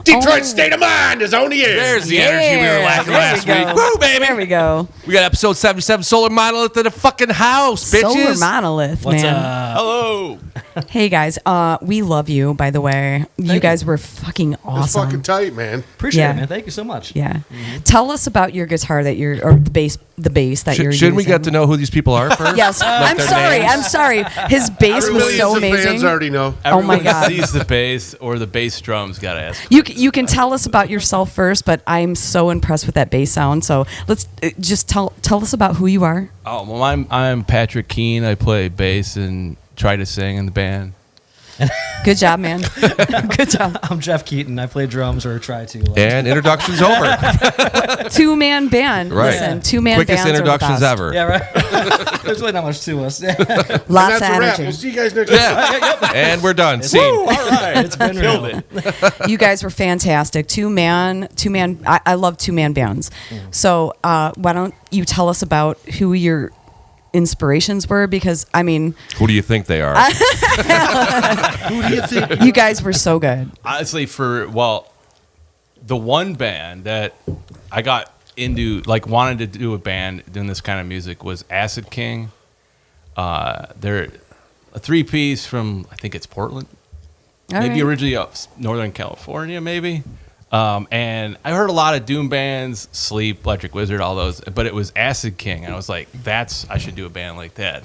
Detroit State of Mind is on the air. There's the energy we were lacking last week. Woo, baby. There we go. We got episode 77, Solar Monolith in the fucking house, bitches. Solar Monolith, What's man. up? Hello. Hey, guys. We love you, by the way. You guys were fucking It's awesome. fucking tight, man. Appreciate Yeah. it, man. Thank you so much. Yeah. Tell us about your guitar that you're, or the bass that you're Shouldn't we using. get to know who these people are first? Yes. I'm their sorry. names? I'm sorry. His bass was Millions so of fans amazing. already know. Oh my Everyone God. sees the bass or the bass drums. Gotta ask. You can tell us about yourself first, but I'm so impressed with that bass sound. So let's just tell us about who you are. Oh well, I'm Patrick Keene. I play bass and try to sing in the band. Good job, man. Good job. I'm Jeff Keaton. I play drums or try to. And introduction's over. 2-man band. Right. Listen, 2-man Quickest bands introductions are the ever. Yeah, right. There's really not much to us. best. And Lots that's of a wrap. energy. We'll see you guys next week. Yeah. And we're done. Scene. All right. It's been real. You guys were fantastic. 2-man. I love 2-man bands. So why don't you tell us about who your inspirations were? Because I mean, Who do you think they are? Who do you think? you guys were so good. Honestly, the one band that I got into, like wanted to do a band doing this kind of music was Acid King. They're a 3-piece from, I think it's Portland. All Maybe right. originally up Northern California, maybe. And I heard a lot of doom bands, Sleep, Electric Wizard, all those, but it was Acid King, and I was like, I should do a band like that.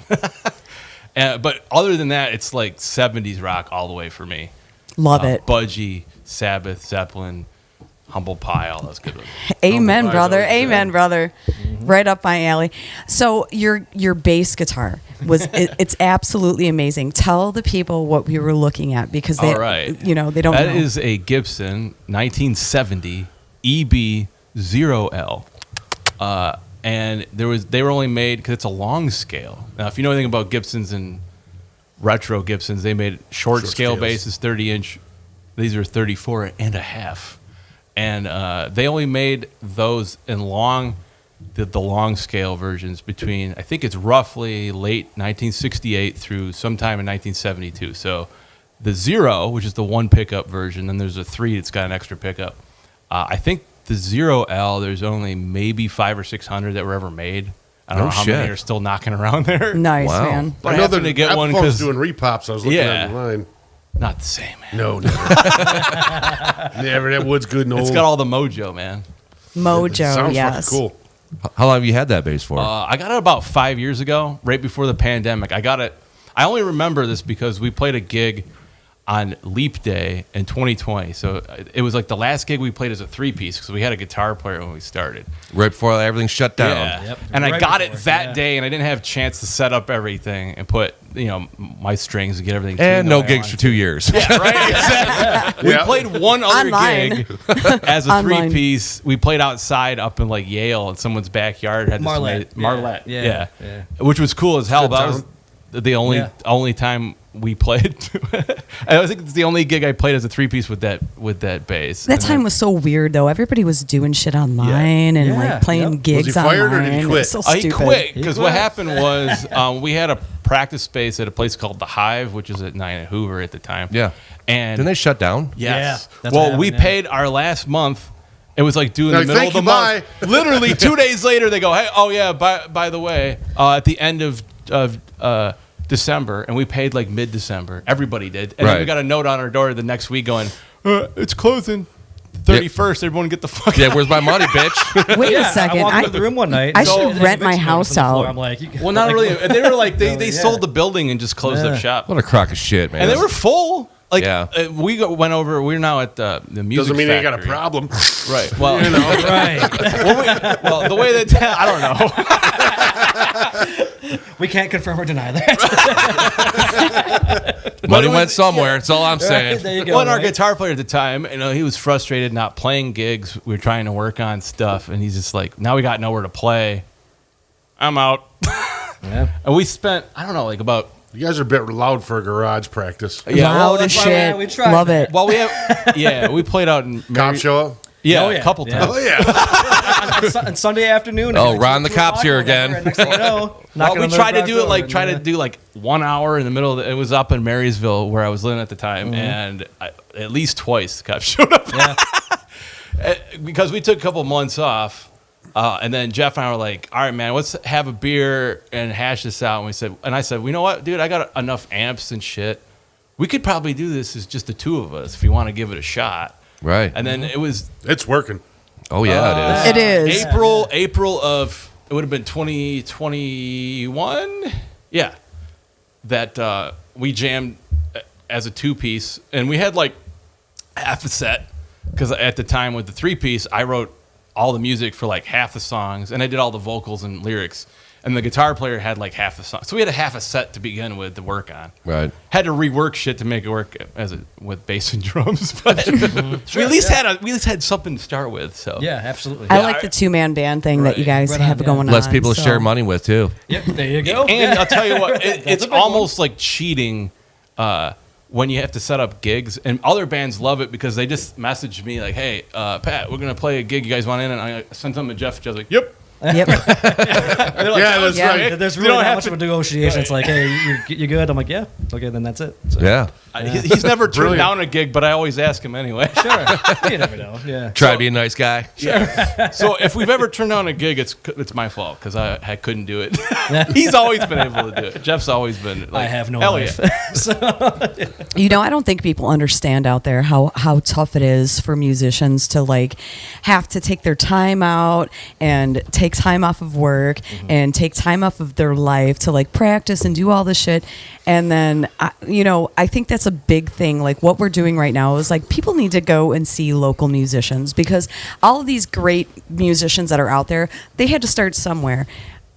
But other than that, it's like 70s rock all the way for me. Love it. Budgie, Sabbath, Zeppelin, Humble Pie, all those good ones. Amen, Humble brother. Pie's always Amen, good. brother. Right up my alley. So your bass guitar was it's absolutely amazing. Tell the people what we were looking at because they All right. they don't know. That is a Gibson 1970 EB0L. And they were only made because it's a long scale. Now, if you know anything about Gibsons and retro Gibsons, they made short scale scales. basses, 30-inch. These are 34 and a half. And they only made those in the long scale versions between, I think it's roughly late 1968 through sometime in 1972. So the 0, which is the one pickup version, and there's a 3 that's got an extra pickup. I think the 0L, there's only maybe 500 or 600 that were ever made. I don't know how many shit. are still knocking around there. Nice, Wow. man. But I know happened that to get one folks because doing repops. I was looking Yeah. online. not the same, man. No, never. Never. That wood's good and old. It's got all the mojo, man. Mojo, Sounds yes. fucking cool. How long have you had that bass for? I got it about 5 years ago, right before the pandemic. I got it. I only remember this because we played a gig on Leap Day in 2020. So it was like the last gig we played as a 3-piece because we had a guitar player when we started. Right before everything shut down. Yeah. Yep. And I Right got before, it that yeah. day, and I didn't have a chance to set up everything and put, my strings and get everything. And tuned no the way I gigs wanted for 2 years. to. Right, exactly. Yeah. We played one other Online. gig as a Online. 3-piece. We played outside up in like Yale in someone's backyard. Had this Marlette. Marlette, Yeah. yeah. Which was cool as hell. Good That was town. the only time we played. I think it's the only gig I played as a 3-piece with that bass. That And time then- was so weird though. Everybody was doing shit online and Yeah, like playing yep. gigs Was he fired or online. did he It quit? was so He stupid. quit because He what quit. happened was we had a practice space at a place called the Hive, which is at 9 at Hoover at the time. Yeah. And Didn't they shut down? yes, Yeah, that's what well, we happened, yeah. paid our last month. It was like due in the Like, middle thank of the you, month. Literally 2 days later, they go, "Hey, oh yeah, by the way, at the end of December," and we paid like mid-December. Everybody did, and then we Right. got a note on our door the next week going, "It's closing 31st. Everyone get the fuck Yeah, out." where's my money, bitch? Wait Yeah, a second. I walked into the room one night. I and should there's an rent my eviction house notice on the floor. out. I'm like, you can, Well, not really. They were like they Yeah. sold the building and just closed Yeah. up shop. What a crock of shit, man. And they were full. Like Yeah. went over. We're now at the music. Doesn't mean they got a factory. problem. Right. Well, Right. well, the way that I don't know. We can't confirm or deny that. Money went somewhere. That's all I'm saying. There you go. Well, and our right? guitar player at the time, he was frustrated not playing gigs. We were trying to work on stuff, and he's just like, "Now we got nowhere to play. I'm out." Yeah. And we spent, I don't know, like about. You guys are a bit loud for a garage practice. Yeah, well, Loud as that's why- shit. we tried Love that. it. Well, we played out in Cop show up. Yeah, Oh, yeah. a couple Yeah. times. Oh yeah. On Sunday afternoon. Oh, it's Ron, the 2 cops o'clock, here whatever, again. and next thing you know, Well, knocking we on the tried to garage do it door, like and, try to do like 1 hour in the middle. It was up in Marysville where I was living at the time, and at least twice the cops showed up. Yeah. Because we took a couple months off, and then Jeff and I were like, "All right, man, let's have a beer and hash this out." And I said, "You know what, dude? I got enough amps and shit. We could probably do this as just the two of us if you want to give it a shot." Right. And then it was It's working. Oh yeah, It is. April of it would have been 2021. Yeah, that we jammed as a 2-piece, and we had like half a set because at the time with the 3-piece, I wrote all the music for like half the songs, and I did all the vocals and lyrics. And the guitar player had like half the song, so we had a half a set to begin with to work on. Right. Had to rework shit to make it work with bass and drums, but we at least had something to start with. So Yeah, absolutely. I like the 2-man band thing that you guys Right on, have yeah. going on. Less people to so- share money with too. Yep, there you go. And I'll tell you what, it's a big one. almost like cheating when you have to set up gigs. And other bands love it because they just message me like, "Hey, Pat, we're gonna play a gig. You guys want in?" And I sent them to Jeff. Jeff's like, "Yep." Yep. And they're like, Yeah, that's Yeah. right. There's You really don't not have much to- of a negotiation. It's like, hey, you good? I'm like, yeah. Okay, then that's it. So, Yeah. He's never turned Brilliant. down a gig, but I always ask him anyway. Sure. You never know. Yeah. Try to be a nice guy. So if we've ever turned down a gig, it's my fault because I couldn't do it. He's always been able to do it. Jeff's always been. Like, I have no hell life. Yeah. You know, I don't think people understand out there how tough it is for musicians to like have to take their time out and take time off of work and take time off of their life to like practice and do all this shit. And then, I think that's a big thing. Like what we're doing right now is like people need to go and see local musicians because all of these great musicians that are out there, they had to start somewhere.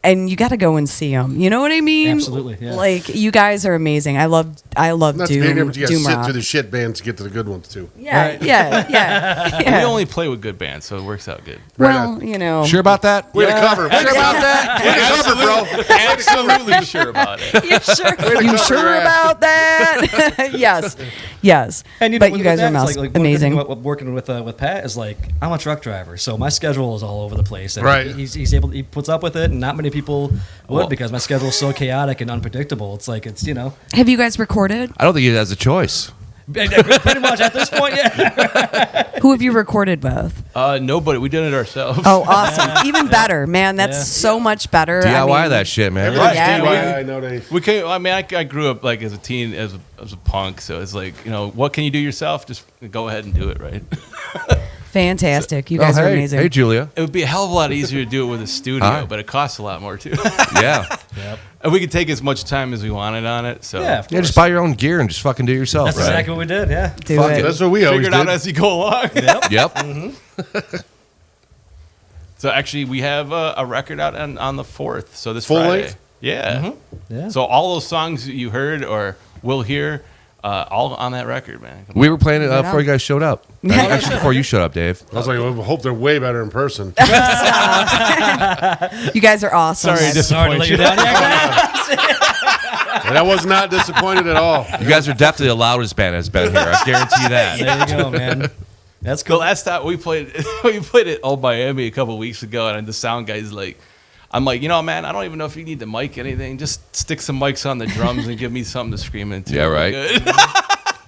And you got to go and see them. You know what I mean? Absolutely, yeah. Like you guys are amazing. I love Not to be Doom. able to Doom sit rock. through the shit bands to get to the good ones too. Yeah, yeah. We only play with good bands, so it works out good. Well, Right Sure about that? Way to cover. Sure about that? Way to cover, bro. Absolutely sure about it. You sure? You cover sure your ass. about that? yes. And But with you guys that, are it's like amazing. working with Pat is like I'm a truck driver, so my schedule is all over the place. And Right. he puts up with it, and not many people would Well- because my schedule is so chaotic and unpredictable. It's like Have you guys recorded? I don't think he has a choice. pretty much at this point, yeah. Who have you recorded with? Nobody. We did it ourselves. Oh, awesome! Even better, man. That's Yeah. so much better. DIY that shit, man. Everybody's Yeah, DIY nowadays. We came. I mean, I grew up like as a teen as a punk, so it's like what can you do yourself? Just go ahead and do it, right? Fantastic. You guys Oh, are hey, amazing. Hey, Julia. It would be a hell of a lot easier to do it with a studio, Hi. but it costs a lot more too. Yeah. And we could take as much time as we wanted on it. So Yeah, of Yeah, just course. buy your own gear and just fucking do it yourself, That's right? exactly what we did. Yeah. Do Fuck it. it. That's what we always figure it out did. as you go along. Yep. So actually, we have a record out on the 4th. So this Full Friday. length? Yeah. Yeah. So all those songs that you heard or will hear, all on that record, man. We were playing it Right before on. you guys showed up. Actually, before you showed up, Dave. I was like, I hope they're way better in person. You guys are awesome. Sorry, That's- Sorry to let you down. And I was not disappointed at all. You guys are definitely the loudest band that's been here. I guarantee that. There you go, man. That's The cool. last time we played at Old Miami a couple weeks ago, and the sound guy's like, I'm like, man, I don't even know if you need to mic anything. Just stick some mics on the drums and give me something to scream into. Yeah, We're right. good.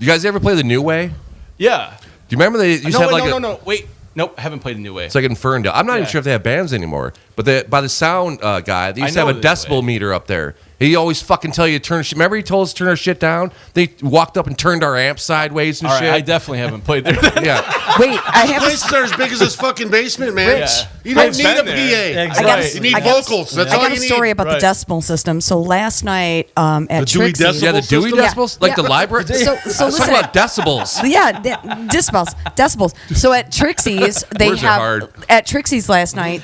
You guys ever play the New Way? Yeah. Do you remember they used to have like No. Wait. Nope. Haven't played a New Way. It's like in Ferndale. I'm not even Yeah. sure if they have bands anymore. But by the sound guy, they used I to have know a the New decibel Way. meter up there. He always fucking tell you to turn shit. Remember he told us to turn our shit down? They walked up and turned our amp sideways and All right. shit. I definitely haven't played there. yeah. Wait, I have Place are as big as this fucking basement, man. Rich. You don't I've need been a there. PA. Exactly. Right. You need I got- vocals. That's I all got you a need. story about Right. the decimal system. So last night at The Dewey Trixie's, Decimal Yeah, the Dewey system? decibels? Yeah. Like the Yeah. library? So Let's listen. talk about decibels. Yeah, decibels. So at Trixie's, they Words are have hard. at Trixie's last night.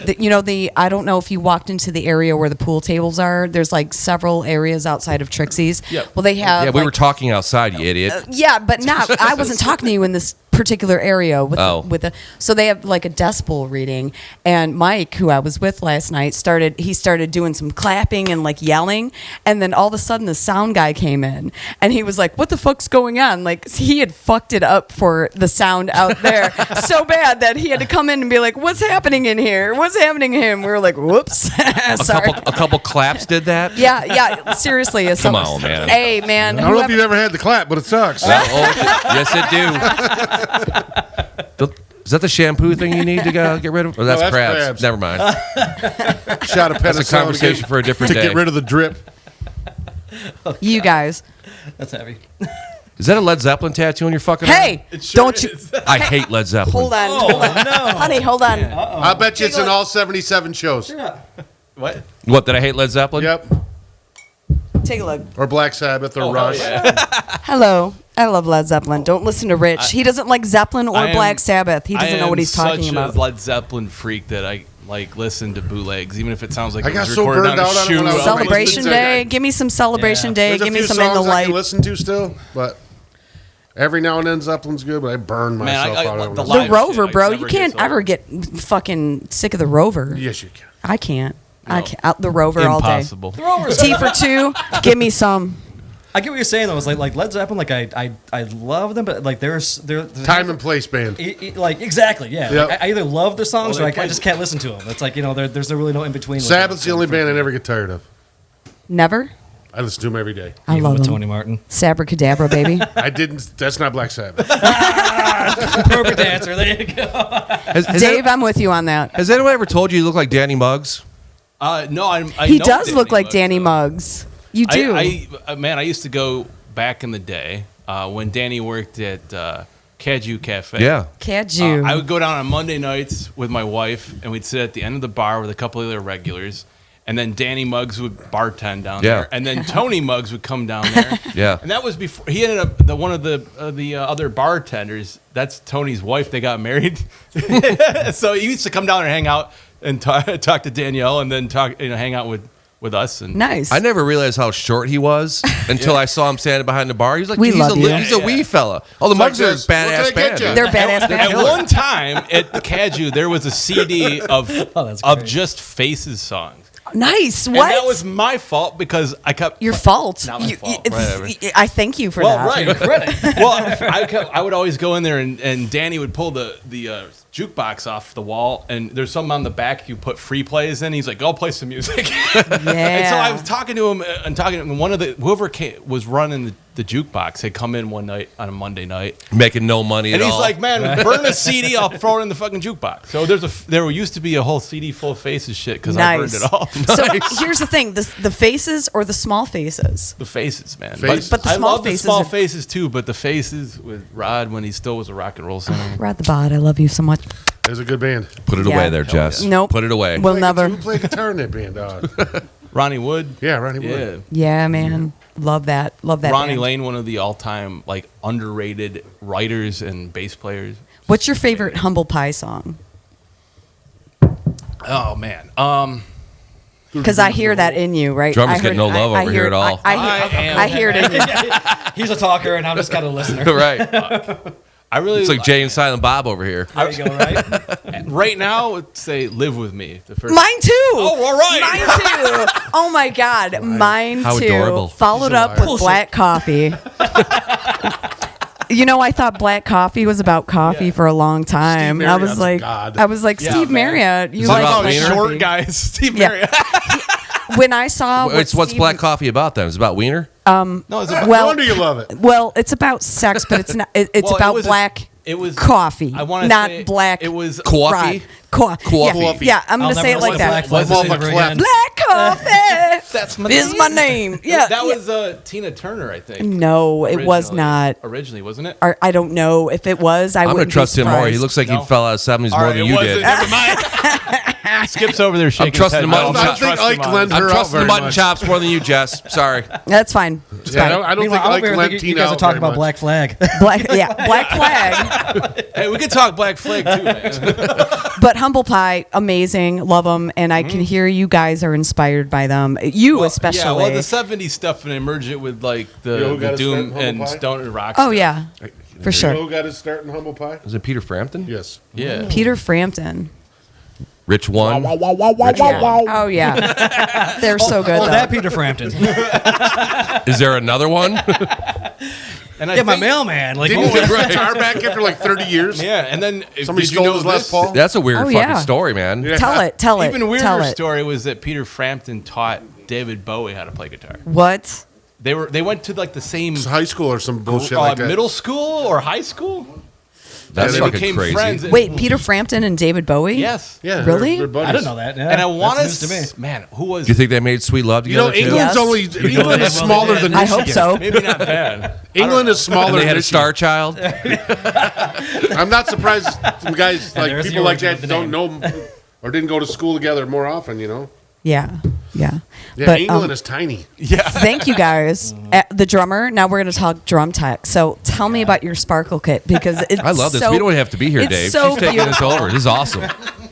I don't know if you walked into the area where the pool tables are. There's like several areas outside of Trixie's. Yep. Well, they have. Yeah, we like, were talking outside, you idiot. Yeah, but not. I wasn't talking to you in this particular area with Oh. so they have like a decibel reading, and Mike, who I was with last night, started doing some clapping and like yelling, and then all of a sudden the sound guy came in and he was like, what the fuck's going on? Like he had fucked it up for the sound out there so bad that he had to come in and be like, what's happening in here? What's happening to him? We were like, whoops. Sorry. A couple claps did that. Yeah, seriously. Come on, man. Hey, man. I don't know if you've ever had the clap, but it sucks. Yes, it do. Is that the shampoo thing you need to get rid of? Or that's, that's crabs. crabs. Never mind. Shot of That's a conversation for a different to day. get rid of the drip. You guys. That's heavy. Is that a Led Zeppelin tattoo on your fucking Hey, It sure don't you. is. I hate Led Zeppelin. Hold on. Honey, hold on. I bet you it's in all 77 shows. What? What, did I hate Led Zeppelin? Yep. Take a look. Or Black Sabbath or Oh, Rush. yeah. Hello. I love Led Zeppelin. Don't listen to Rich. He doesn't like Zeppelin or I am- Black Sabbath. He doesn't know what he's talking such about. a Led Zeppelin freak that I like listen to bootlegs, even if it sounds like I it got was so recorded burned on a out on it shoe. when I was Celebration listening to- Day. Give me some Celebration Yeah. Day. There's a Give me few some In the songs I Light. can listen to still, but every now and then Zeppelin's good, but I burn Man, myself out the of it. The live Rover, shit, bro. never You can't gets old. ever get fucking sick of the Rover. Yes, you can. I can't. I No. can't. The Rover all day. Impossible. T for two. Give me some. I get what you're saying though. It's like Led Zeppelin. Like I love them, but like there's Time and place band. like exactly, yeah. Yep. Like, I either love their songs Well, or they I just can't listen to them. It's like there's really no in between. Sabbath's the only band I never get tired of. Never. I listen to them every day. I Even love with them. Tony Martin. Sabracadabra, baby. I didn't. That's not Black Sabbath. Perfect answer. There you go. Has Dave, I'm with you on that. has anyone ever told you you look like Danny Muggs? No, I He know does Danny look like Muggs, Danny though. Muggs. You do. Man, I used to go back in the day when Danny worked at Caju Cafe. Yeah. Caju. I would go down on Monday nights with my wife, and we'd sit at the end of the bar with a couple of other regulars. And then Danny Muggs would bartend down Yeah. there, and then Tony Muggs would come down there. Yeah. And that was before he ended up one of the other bartenders. That's Tony's wife. They got married, so he used to come down and hang out and talk to Danielle, and then hang out with us. And Nice. I never realized how short he was until I saw him standing behind the bar. He's like, We love you. he's a wee fella. Oh, the like Mugs are a this. What badass can I get band. you? dude. They're badass. At one time at Caju, there was a CD of that's of great. just Faces songs. Nice. And What? that was my fault because I kept your fault. Not my fault. I thank you for well, that. right. Well, I would always go in there and Danny would pull the jukebox off the wall, and there's something on the back you put free plays in. He's like, "Go play some music." And so I was talking to him and one of whoever was running the jukebox had come in one night on a Monday night, Making no money and at he's all. like, "Man, burn a CD. I'll throw it in the fucking jukebox." So there used to be a whole CD full of Faces shit because I burned Nice. it all. So here's the thing: the faces or the small faces. The Faces, man. Faces. But the I small love faces the small are- faces too, but the Faces with Rod when he still was a rock and roll singer. Rod the Bod, I love you so much. There's a good band. Put it Yeah. away there, Jess. Nope. Put it away. We'll never. Who played guitar in that band, dog? Ronnie Wood. Yeah, Ronnie Wood. Yeah. Yeah, man. Love that. Love that. Ronnie band. Lane, one of the all-time like underrated writers and bass players. What's your favorite Humble Pie song? Oh man. Because I hear that in you, right? Drummers I get heard- no love I over hear here it- at all. I hear it in you. He's a talker, and I'm just kind of a listener. right. I really It's like Jay and Silent Bob over here. There you go, right? right now. I'd say "Live with Me." The first. Mine too. Oh, all right. Mine too. Oh my God. Mine How too. adorable. Followed She's a up liar. with black coffee. You know, I thought black coffee was about coffee Yeah. for a long time. Steve I was Marriott's like, God. I was like, Yeah, Steve man. Marriott. You Is it like about black wiener? coffee. Short guys. Steve Yeah. Marriott. When I saw What's Steve- black coffee about then? Is it about wiener? No, it's about, No Well, wonder you love it. well, it's about sex, but it's not. It's Well, it about was a- black. it was coffee. I want to not say black. It was Coffee? Coffee. Coffee. Yeah, I'm I'll gonna say it never like listen to that. Black Flag Well, ever McClep. again. Black coffee. That's my is my name. Yeah. That yeah. was Tina Turner, I think. No, it was Originally. not. Originally, wasn't it? Or I don't know if it was. I I'm going wouldn't to trust be him more. He surprised. looks like No. he fell out of 70s All more right, than it you wasn't. did. Never mind. Skips over there shaking trusting his head. him. No, I not think trusting Ike him. lent I'm her out trusting the very mutton much. chops more than you, Jess. Sorry. That's fine. It's Yeah, I fine. don't think Meanwhile, I'm Ike over here lent thinking you Tina guys are out talking very about much. Black Flag. Black flag. Hey, we could talk Black Flag too, man. But Humble Pie, amazing, love them, and I can hear you guys are inspired by them. You especially. Yeah, well, the '70s stuff and I merge it with like You know who the got us doom started in and Humble Pie? stoner rock. Oh stuff. yeah. for sure. Who got his start in humble pie? Is it Peter Frampton? Yes. Yeah. Peter Frampton. Rich one. Oh yeah, they're so good. Oh, though. that Peter Frampton. Is there another one? And I Yeah, my think- mailman. Like, Didn't he oh, get his guitar back after like 30 years? Yeah, and then Somebody did you stole know his Les this? Paul? That's a weird Oh, fucking yeah. story, man. Yeah. Tell it. Tell it. Even weirder tell it. story was that Peter Frampton taught David Bowie how to play guitar. What? They went to like the same It's high school or some bullshit like that. middle school or high school. That's And they fucking became crazy. friends. and- Wait, Peter Frampton and David Bowie? Yes. Yeah. Really? They're buddies. I didn't know that. Yeah, And I want that's news to, man, who was? Do you think they made Sweet Love You know, together too? England's Yes. only England is Well, smaller they than did. I hope so. Maybe not bad. England is smaller. And they than had a Michigan. star child. I'm not surprised some guys like there's the people like origin that of the don't know or didn't go to school together more often. You know. Yeah. Yeah. Yeah, But, England is tiny. Thank you guys. The drummer. Now we're going to talk drum tech. So tell me about your sparkle kit because it's I love this. so- We don't have to be here, it's Dave. so She's taking this beautiful. over. This is awesome.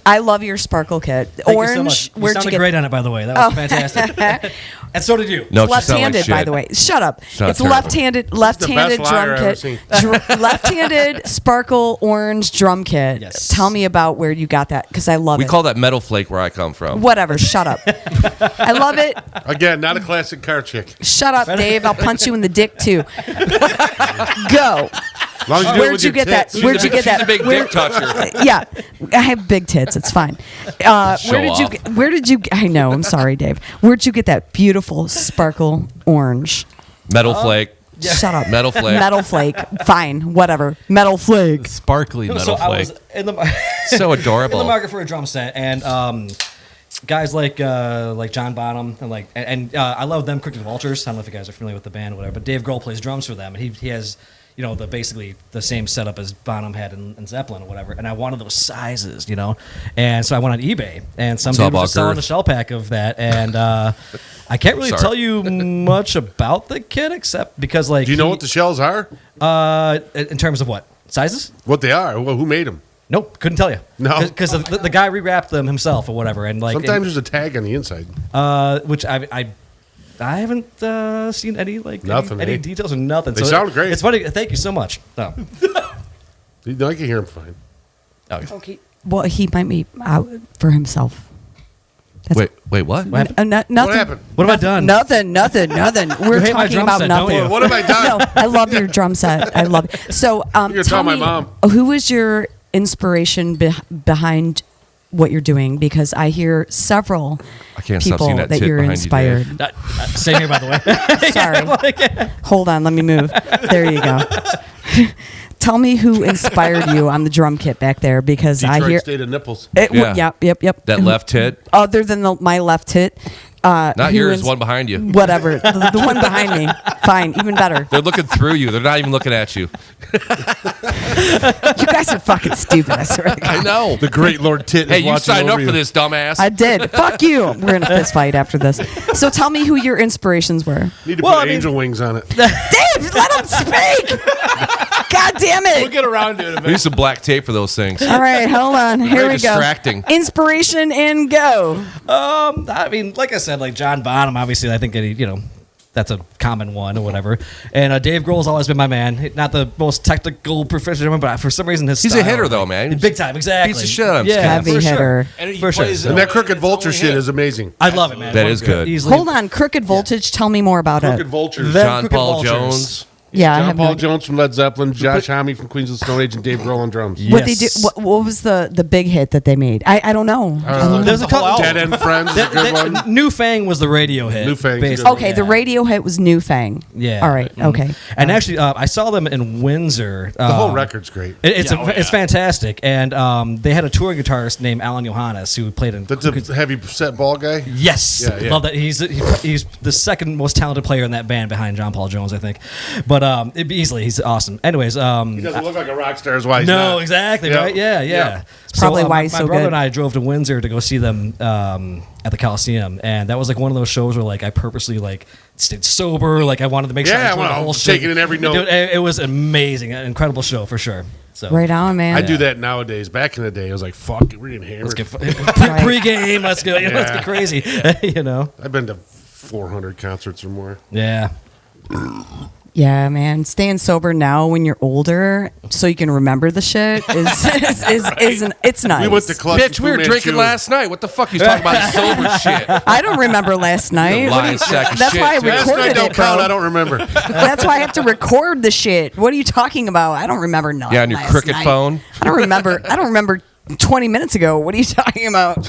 I love your sparkle kit. Thank you so Orange. much. You Where'd sounded you get? great on it, by the way. That was fantastic. And so did you. No, It's she sounded like left-handed, by shit. the way. Shut up. Sounds It's terrible. left-handed best liar I've ever drum seen. kit. Left-handed sparkle orange drum kit. Yes. Tell me about where you got that because I love We it. call that metal flake where I come from. Whatever. Shut up. I love it. Again, not a classic car chick. Shut up, Dave. I'll punch you in the dick too. Go. As long as you do it Where'd with you your get that? tits. Where'd you get She's that? a big Where- dick toucher. Yeah, I have big tits. It's fine. Show Where did you? off. Where did you? I know. I'm sorry, Dave. Where'd you get that beautiful sparkle orange? Metal flake. Shut up. Metal flake. Metal flake. Fine. Whatever. Metal flake. Sparkly So metal I flake. was in the So in adorable. the market for a drum set, and guys like John Bonham and I love them. Crooked Vultures. I don't know if you guys are familiar with the band or whatever, but Dave Grohl plays drums for them, and he has basically the same setup as Bonham had in Zeppelin or whatever. And I wanted those sizes, and so I went on eBay, and some It's all dude was just about selling girth. a shell pack of that, and I can't really Sorry. tell you much about the kit except because Do you know what the shells are? in terms of what sizes? What they are? Well, who made them? Nope, couldn't tell you. No. because the guy rewrapped them himself or whatever, and Sometimes there's a tag on the inside. which I haven't seen any Nothing, any eh? details or nothing. They sound great. It's funny. Thank you so much. Oh. I can hear them fine. Okay. Well, he might be out for himself. Wait, what? Nothing. What happened? What have I done? Nothing. We're hate my talking drum about set, don't nothing. you? What have I done? No, I love your drum set. I love it. So, You're tell telling my me, mom. who was your inspiration behind what you're doing? Because I hear several I can't stop people seeing that tit you're behind you, Dave. inspired. Same here, by the way. Sorry. Hold on, let me move. There you go. Tell me who inspired you on the drum kit back there, because Detroit I hear. State of Nipples. Yeah. Yep. That left tit. Other than my left hit. Not who yours, is- one behind you. Whatever. The one behind me. Fine, even better. They're looking through you. They're not even looking at you. You guys are fucking stupid. I swear to God. I know. The great Lord Tit Hey, is you watching signed up over for you. this, dumbass. I did. Fuck you. We're in a fist fight after this. So tell me who your inspirations were. Need to Well, put I mean- angel wings on it. Dave, let him speak. God damn We'll it. get around to it. We need some black tape for those things. All right, hold on. Here Very we go. distracting. Inspiration and go. I mean, like I said, like John Bonham, obviously, I think that that's a common one or whatever. And Dave Grohl's always been my man. Not the most technical proficient, but for some reason his He's a style, hitter, though, man. Big time, exactly. Beats the shit out of him. Yeah, Heavy for hitter. Sure. And he For sure. plays And it that only- Crooked it's Vulture only shit him. is amazing. I love it, man. That One is of the- good. Easily. Hold on. Crooked Voltage. Tell me more about Crooked it. Vultures. Them John Crooked Paul Vultures. Jones. Yeah, I John have Paul no. Jones from Led Zeppelin, Josh Homme from Queens of the Stone Age, and Dave Grohl on drums. What they do? Yes. What was the big hit that they made? I don't know. There's a couple. Dead End Friends is a good one. New Fang was the radio hit. New Fang's basically. good. Okay, the radio hit was New Fang. Yeah. All right. Okay. And actually, I saw them in Windsor. The whole record's great. It's fantastic. And they had a touring guitarist named Alan Johannes who played in. That's a heavy set ball guy. Yes, Yeah, yeah. love that. He's the second most talented player in that band behind John Paul Jones, I think. But easily, he's awesome. Anyways, He doesn't look like a rock star, is why he's no, not. exactly Yeah. right. Yeah. Yeah. Probably why my he's so brother good. and I drove to Windsor to go see them at the Coliseum, and that was like one of those shows where like I purposely like stayed sober, like I wanted to make sure Yeah, I enjoyed the well, whole taking shit. in every note. Dude, it was amazing, an incredible show for sure. So Right on, man. I do that nowadays. Back in the day, I was like, fuck it, we're getting hammered. let's get pre-game. Let's go. Let's Yeah. get crazy. You know. I've been to 400 concerts or more. Yeah. Yeah, man. Staying sober now when you're older, so you can remember the shit it's nice. We went to club. Bitch, we were drinking last night. What the fuck you talking about sober shit? I don't remember last night. lying sack of That's shit, why I too. Last night recorded don't it, bro. count. I don't remember. That's why I have to record the shit. What are you talking about? I don't remember nothing. Yeah, on your last cricket night. phone. I don't remember 20 minutes ago. What are you talking about?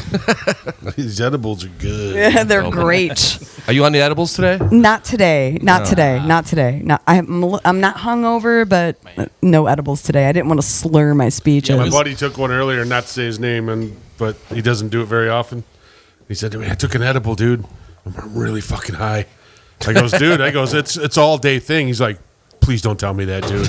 These edibles are good. Yeah, they're great. Are you on the edibles today? Not today. Not today. I'm not hungover, but no edibles today. I didn't want to slur my speech. My buddy took one earlier, not to say his name, but he doesn't do it very often. He said to me, "I took an edible, dude. I'm really fucking high." I goes, "Dude," it's all day thing. He's like, "Please don't tell me that, dude."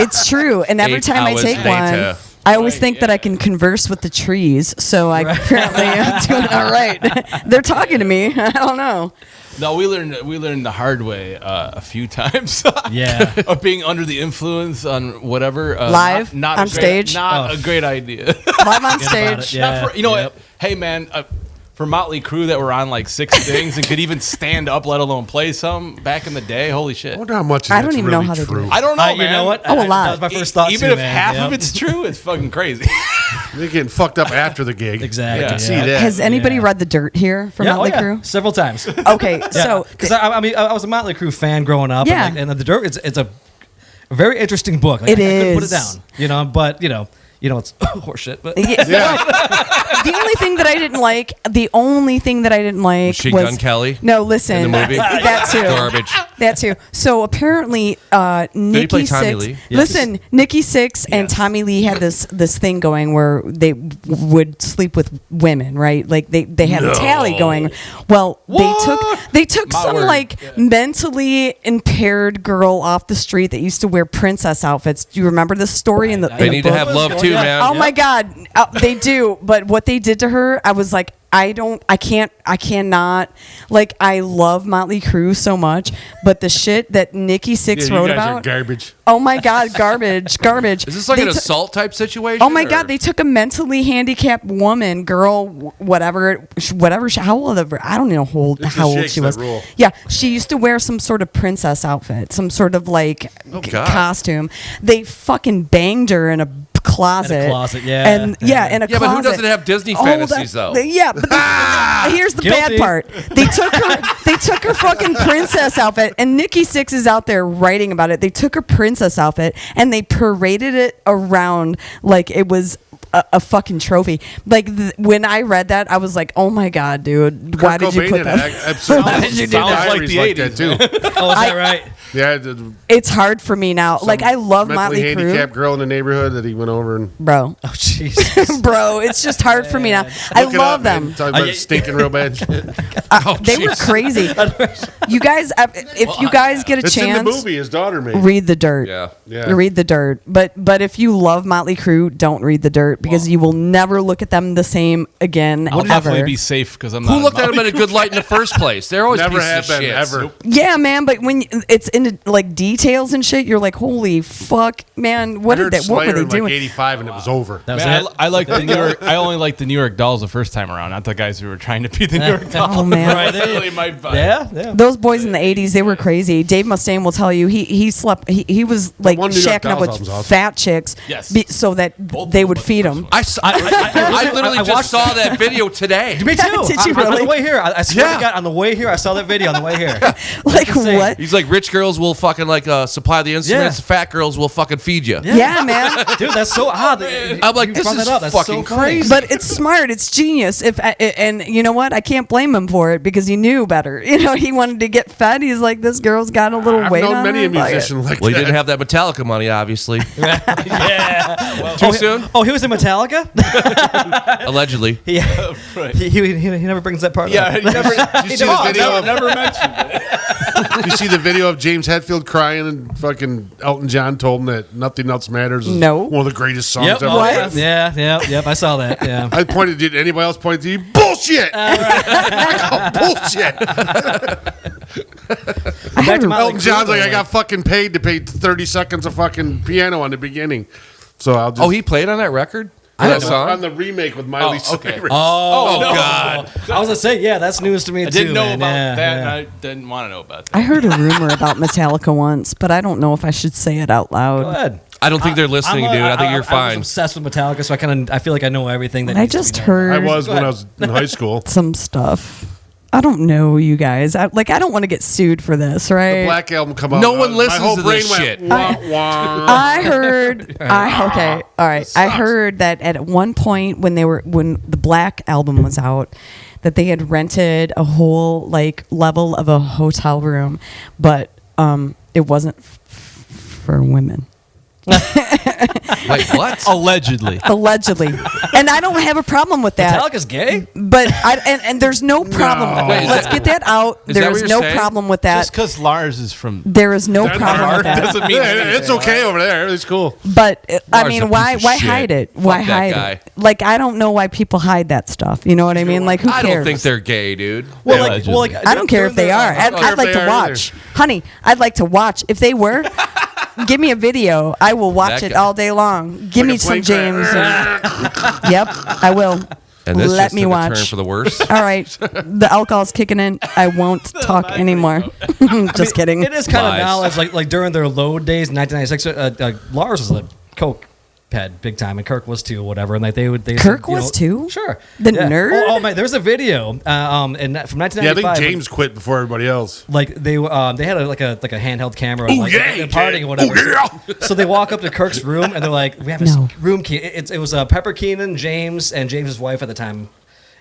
It's true. And every 8 time I hours take later. one, I always think that I can converse with the trees. So I apparently am doing all right. They're talking to me. I don't know. No, we learned the hard way a few times. Yeah. Of being under the influence on whatever Live? not On a great, stage? not a great idea. Live on Forget about stage. it, yeah. Not for, you know what? Hey man, for Motley Crue that were on like 6 things and could even stand up, let alone play some back in the day. Holy shit! I wonder how much of I don't that's even really know how to do true. it. I don't know, man. You know what? Oh, a lot. That was my first thought Even too, if man. half Yep. of it's true, it's fucking crazy. They're getting fucked up after the gig. Exactly. I can see yeah. that. Has anybody read The Dirt here from Yeah, Motley oh, yeah. Crue? Several times. Okay, so because I mean, I was a Motley Crue fan growing up. Yeah. and The Dirt, it's a very interesting book. Like, It I couldn't put it is. down, you know. But you know, it's horseshit. But the only thing that I didn't like, Machine was Gun Kelly? No, listen, In the movie? that too, Garbage. that too. So apparently, Nikki play Tommy Sixx. Lee? Listen, Nikki Sixx and Tommy Lee had this thing going where they would sleep with women, right? Like they had a tally going. Well, they took My some word. like mentally impaired girl off the street that used to wear princess outfits. Do you remember this story in the? They in the need to book? have love too, man. Oh my God, they do. But what they did to her, I was like, I cannot. Like, I love Motley Crue so much, but the shit that Nikki Sixx Yeah, wrote you guys are about, garbage. oh my God, garbage. Is this like They an took- assault type situation? Oh my or- God! They took a mentally handicapped woman, girl, whatever. How old? I don't know how old shakes she that was. rule. Yeah, she used to wear some sort of princess outfit, some sort of like God. costume. They fucking banged her in a closet. yeah. And yeah, in a Yeah, closet. but who doesn't have Disney fantasies, though? Yeah, but here's the Guilty. bad part. They took her fucking princess outfit, and Nikki Sixx is out there writing about it. They took her princess outfit and they paraded it around like it was a fucking trophy. Like when I read that, I was like, "Oh my God, dude! Why Kurt did you Cobain put did that?" absolutely. Why did you do Sounds that? like Diaries the like 80s, that too. oh, is that right? Yeah, It's hard for me now. Like I love mentally Motley handicapped Crue, girl in the neighborhood that he went over and bro. Oh, Jesus. Bro, it's just hard for me now. I Look it love up, man. them. Talking about yeah. stinking real bad shit. They were crazy. You guys, if you guys get a It's in chance, the movie. His daughter made. read The Dirt. Yeah. Read The Dirt. But if you love Motley Crue, don't read The Dirt because you will never look at them the same again. I'll ever. definitely be safe because I'm not. Who looked at a them in a good light in the first place? They're always Never pieces have of been shit. ever. Yeah, man. But when it's into like details and shit, you're like, holy fuck, man. What I did heard they? What were Slayer they in doing? like '85 and it was over. That was Man, it. I like the New York. I only like the New York Dolls the first time around, not the guys who were trying to be the New York Dolls. Oh man. Right. That's really my vibe. Yeah. Those boys in the '80s, they were crazy. Dave Mustaine will tell you he slept. He was like one New York shacking up Dolls with album's awesome. fat chicks, Yes. so that Both they of would them, feed but them. I literally I just watched- saw that video today. Me too. Did you On really? the way here, I swear Yeah. to God, on the way here, I saw that video on the way here. Like insane. what? He's like, rich girls will fucking like supply the instruments. Yeah. Fat girls will fucking feed you. Yeah, man. Dude, that's so odd. I'm like, You this brought is that up. That's fucking so funny. crazy. But it's smart. It's genius. And you know what? I can't blame him for it because he knew better. You know, he wanted to get fed. He's like, this girl's got a little I've weight known on many her. a musician like Well, he that. didn't have that Metallica money, obviously. Yeah. Too soon? Oh, he was in Metallica? Allegedly. Yeah. Right. He never brings that part Yeah, up. he never. Did you see the video of, Never mentioned it. did you see the video of James Hetfield crying and fucking Elton John told him that Nothing Else Matters is No. one of the greatest songs Yep. ever. What? Yep. I saw that. Yeah. I pointed. Did anybody else point to you? Bullshit! Bullshit! Back to Motley Elton John's Crue, like, I though, got fucking paid to pay 30 seconds of fucking piano on the beginning. So I'll just. Oh, he played on that record? that song? On the remake with Miley okay. Cyrus. Oh, God. I was gonna say, yeah, that's news to me I too. didn't know man. about Yeah, that, yeah. and I didn't want to know about that. I heard a rumor about Metallica once, but I don't know if I should say it out loud. Go ahead. I don't think they're listening, dude. I think you're I was fine. obsessed with Metallica, so I feel like I know everything that I needs to be just known. heard I was Go when I ahead. was in high school. some stuff. I don't know, you guys. I don't want to get sued for this, right? The Black Album come out. No one my listens whole to brain this went, shit. Wah, wah. I heard. Okay, all right. I heard that at one point when the Black Album was out, that they had rented a whole like level of a hotel room, but it wasn't for women. Wait, what? Allegedly. Allegedly, and I don't have a problem with that. Metallica's gay? But and there's no problem. No. Wait, is Let's that- get that out. is that There what is you're no saying? problem with that. Just because Lars is from. There is no That's problem hard. with that. Doesn't mean Yeah, anything. it's okay over there. It's cool. But I Lars mean, a piece why of why shit. hide it? Fuck Why that hide guy. it? Like I don't know why people hide that stuff. You know what I mean? Like who I cares? don't think they're gay, dude. Well, Allegedly. like I don't care if they are. don't care I'd if like they to are watch, honey. I'd like to watch. If they were, give me a video. I will watch That it guy. all day long. Give me Like a some plane James. crash. Yep, I will. And this Let just me took a watch. turn for the worse. All right, the alcohol's kicking in. I won't talk anymore. Just kidding. It is kind Lies. of knowledge, like during their load days in 1996. Lars was a coke head big time, and Kirk was too, whatever. And like they Kirk said, you was know, too? Sure, The nerd? Oh man, there's a video, and from 1995. Yeah, I think James quit before everybody else. Like they had a handheld camera, Oh, like yeah, they're he partying did. or whatever. Oh, yeah. So they walk up to Kirk's room and they're like, "We have a No. room key." It was Pepper Keenan, James, and James's wife at the time.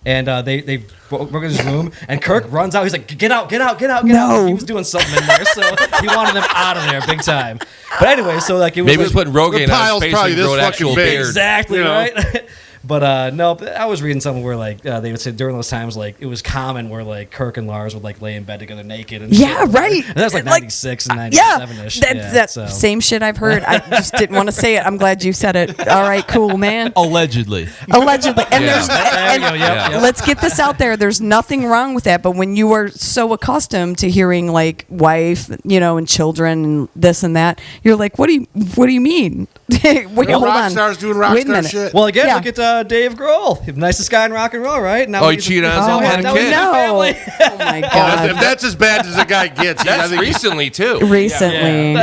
And they broke into his room, and Kirk runs out. He's like, "Get out, get out, get out, get No. out!" He was doing something in there, so he wanted them out of there big time. But anyway, so like it was Maybe like, he was putting Rogaine The on pile's his face probably and grow an this actual fucking big. beard. exactly You know. right. But no, I was reading something where like they would say during those times like it was common where like Kirk and Lars would like lay in bed together naked and Yeah, shit. right. And that was like Like, 96 and yeah, 97ish. that's that same shit I've heard. I just didn't want to say it. I'm glad you said it. All right, cool, man. Allegedly. Allegedly, and Yeah. there's There you go, and yep, yep. let's get this out there. There's nothing wrong with that. But when you are so accustomed to hearing like wife, and children and this and that, you're like, what do you mean? Wait, hold rock on. stars doing rock Wait a star minute. shit. Well, again, Yeah. look at Dave Grohl, the nicest guy in rock and roll, right? Now Oh, he cheated on his own now kid? he's in the No. family. Oh my If god. that's as bad as a guy gets, I That's think recently, too. Recently,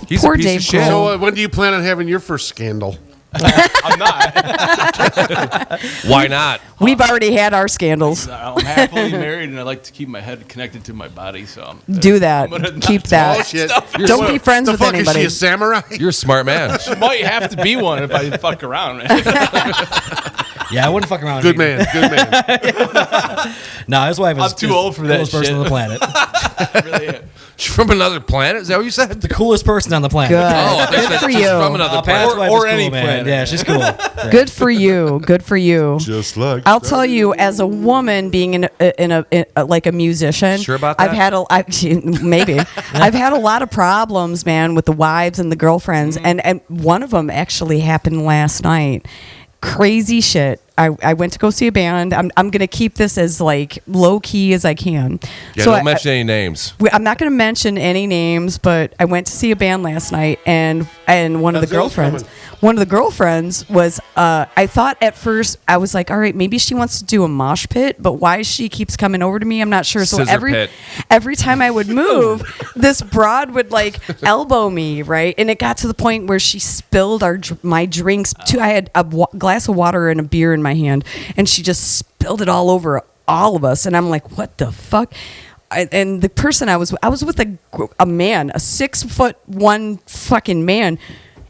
He's Poor a piece Dave of shit. Grohl. So when do you plan on having your first scandal? I'm not. Why not? we've already had our scandals. I'm happily married, and I like to keep my head connected to my body. So Do that. I'm gonna not Keep do that. Oh shit! Don't be friends the with fuck anybody. Is she a samurai? You're a smart man. might have to be one if I fuck around. Yeah, I wouldn't fuck around. Good with man. Good man. No, his wife is I'm too old for that coolest person shit. on the planet. Really, She's from another planet? Is that what you said? The coolest person on the planet. Good. Oh, I thought you Good said for she's you. from another Pat's planet. wife or is any cool, man. planet. Yeah, she's cool. Yeah. Good for you. Good for you. Just like I'll tell you, as a woman being in a like a musician, Sure about I've that? had maybe I've had a lot of problems, man, with the wives and the girlfriends, and one of them actually happened last night. Crazy shit. I went to go see a band. I'm gonna keep this as like low key as I can. Yeah, So don't I- mention any names. I'm not going to mention any names, but I went to see a band last night, and one of the Godzilla's girlfriends, coming. one of the girlfriends was. I thought at first I was like, all right, maybe she wants to do a mosh pit, but why she keeps coming over to me, I'm not sure. So Scissor pit. every time I would move, this broad would like elbow me, right, and it got to the point where she spilled my drinks. I had a glass of water and a beer in my hand, and she just spilled it all over all of us, and I'm like, what the fuck? And the person I was with a man, a 6'1" fucking man,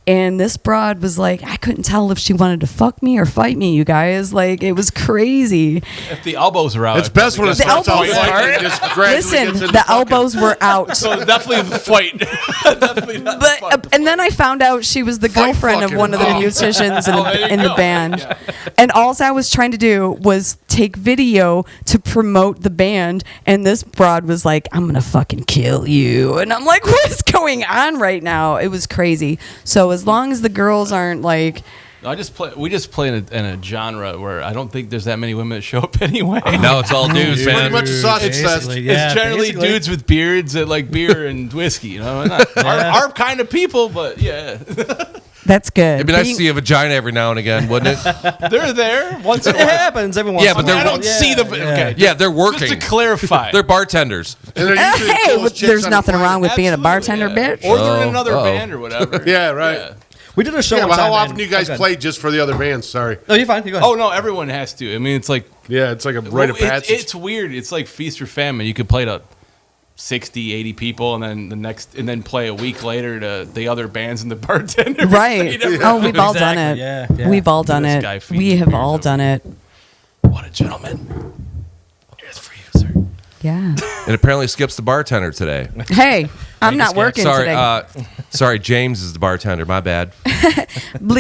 and this broad was like, I couldn't tell if she wanted to fuck me or fight me. You guys, like, it was crazy. if the elbows are out, It's best when it The starts out elbows light are- and just gradually Listen, gets into the fucking- elbows were out. So definitely the fight. Definitely not the But fight. and then I found out she was the Fight girlfriend of fucking. one of the Oh. musicians in, Oh, there you in the go. band, Yeah. and all I was trying to do was take video to promote the band. And this broad was like, "I'm gonna fucking kill you," and I'm like, "What is going on right now?" It was crazy. So as long as the girls aren't like, No, we just play in a genre where I don't think there's that many women that show up anyway. No, it's all dudes, Pretty man. much a sausage fest. Basically, yeah, It's generally basically. dudes with beards that like beer and whiskey. Not our kind of people, but yeah. That's good. It'd be nice Being- to see a vagina every now and again, wouldn't it? They're there once in a It while. happens every once Yeah, in but a they're- while. I don't see the. Okay, Yeah, they're working. Just to clarify, They're bartenders. And they're usually the Hey, coolest chicks there's on the nothing planet. wrong with being a bartender, Absolutely, bitch. yeah. Or they're in Oh, another uh-oh. band or whatever. Yeah, right. We did a show Yeah, one but time. how often and- do you guys oh, go play ahead. just for the other bands? Sorry. No, you're fine. You go ahead. Oh no, everyone has to. I mean, it's like Yeah, it's like a rite of passage. It's weird. It's like feast or famine. You could play to 60, 80 people, and then play a week later to the other bands and the bartender. Right. Oh, we've all done it. Exactly, yeah. We've all done This it. guy feeds We have beers all over done it. What a gentleman. It's for you, sir. Yeah. And apparently Skip's the bartender today. Hey, I'm not working Sorry, today. sorry, James is the bartender. My bad.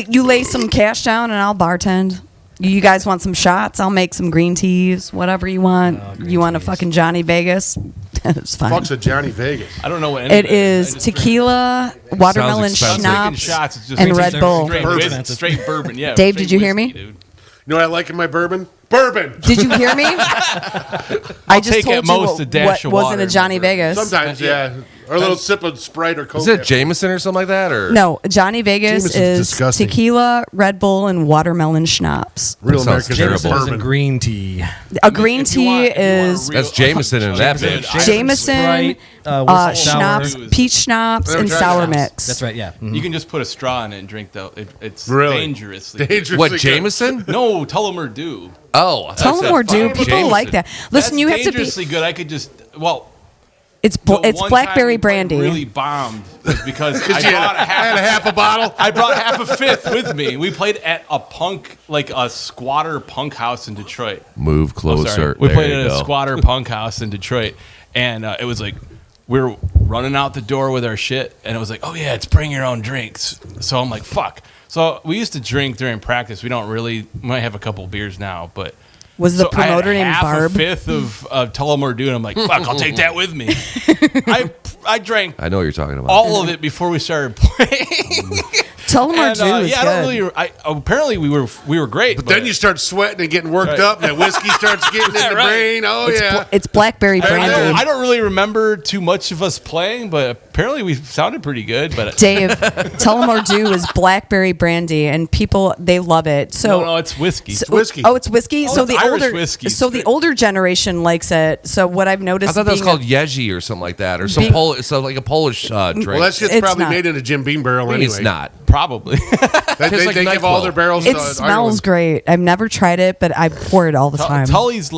You lay some cash down and I'll bartend. You guys want some shots? I'll make some green teas, whatever you want. You want a fucking Johnny Vegas? It's fine. Fuck's a Johnny Vegas. I don't know what any It of it is I just drink- tequila, watermelon expensive. I'm taking schnapps, shots. It's just and it's Red just Bull. Straight, Bourbon. straight bourbon. Yeah. Dave, straight did you hear me? whiskey, dude. You know what I like in my bourbon? Bourbon. Did you hear me? I just take told at you most a dash what of wasn't water a in Johnny my bourbon. Vegas. Sometimes, yeah. Or a little sip of Sprite or Coke. Is it Jameson or something like that? Or No, Johnny Vegas Jameson's is disgusting. tequila, Red Bull, and watermelon schnapps. Real That sounds American terrible. bourbon. Jameson's green tea. A green If you want- tea if you want a is real- That's Jameson in that Dude, bitch. Jameson, Sprite, whiskey sour. schnapps, peach schnapps, Never and tried sour that. mix. That's right. Yeah. Mhm. You can just put a straw in it and drink though. It's Really? dangerously. Dangerously What, good. Jameson? No, Tullamore Dew. Oh, I Tell said them more, dude. fucking People like Jameson. that. Listen, That's you have to be. dangerously good. I could just It's the it's one blackberry time we brandy. Really bombed was because I You had brought I had a half a bottle. I brought half a fifth with me. We played at a punk, like a squatter punk house in Detroit. Move Oh, closer. sorry. We There played you at a go. squatter punk house in Detroit, and it was like we were running out the door with our shit, and it was like, oh yeah, it's bring your own drinks. So I'm like, fuck. So we used to drink during practice. We don't really. We might have a couple beers now, but. Was the So I had promoter named half Barb? a fifth of Tullamore Dew, and I'm like, fuck, I'll take that with me. I drank I know what you're talking about. all of it before we started playing. Tullamore And, Dew is yeah, I good. don't really. Apparently, we were great. But then you start sweating and getting worked Right. up, and that whiskey starts getting in the Right. brain. Oh, yeah. It's blackberry I brandy. don't really remember too much of us playing, but apparently we sounded pretty good. But Dave, Tullamore Dew is blackberry brandy, and people they love it. So no, it's whiskey. So- whiskey. Oh, it's whiskey. Oh, so it's the Irish older, whiskey. so the older generation likes it. So what I've noticed, I thought that was being called Yeji or something like that, or some Being- Polish, so like a Polish drink. Well, that shit's It's probably not. made in a Jim Beam barrel anyway. It's not. Probably. They, Tastes like they give all NyQuil. their barrels it to smells Ireland. great. I've never tried it, but I pour it all the time. Tully's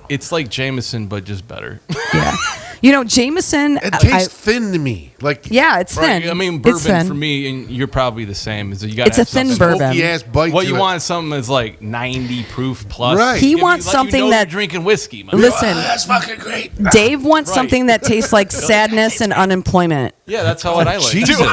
it's like Jameson, but just better. Yeah, you know Jameson. It tastes thin to me. Like, yeah, it's thin. Right? I mean, It's bourbon thin. for me, and you're probably the same. Is that you got It's a thin something, bourbon. smoky ass bite What to you it. want? Something that's like 90 proof plus. Right. He Give wants let something you know that- you're drinking whiskey. Man. Listen, That's fucking great. Dave wants Right. something that tastes like sadness and unemployment. Yeah, that's how I like. Jesus. too.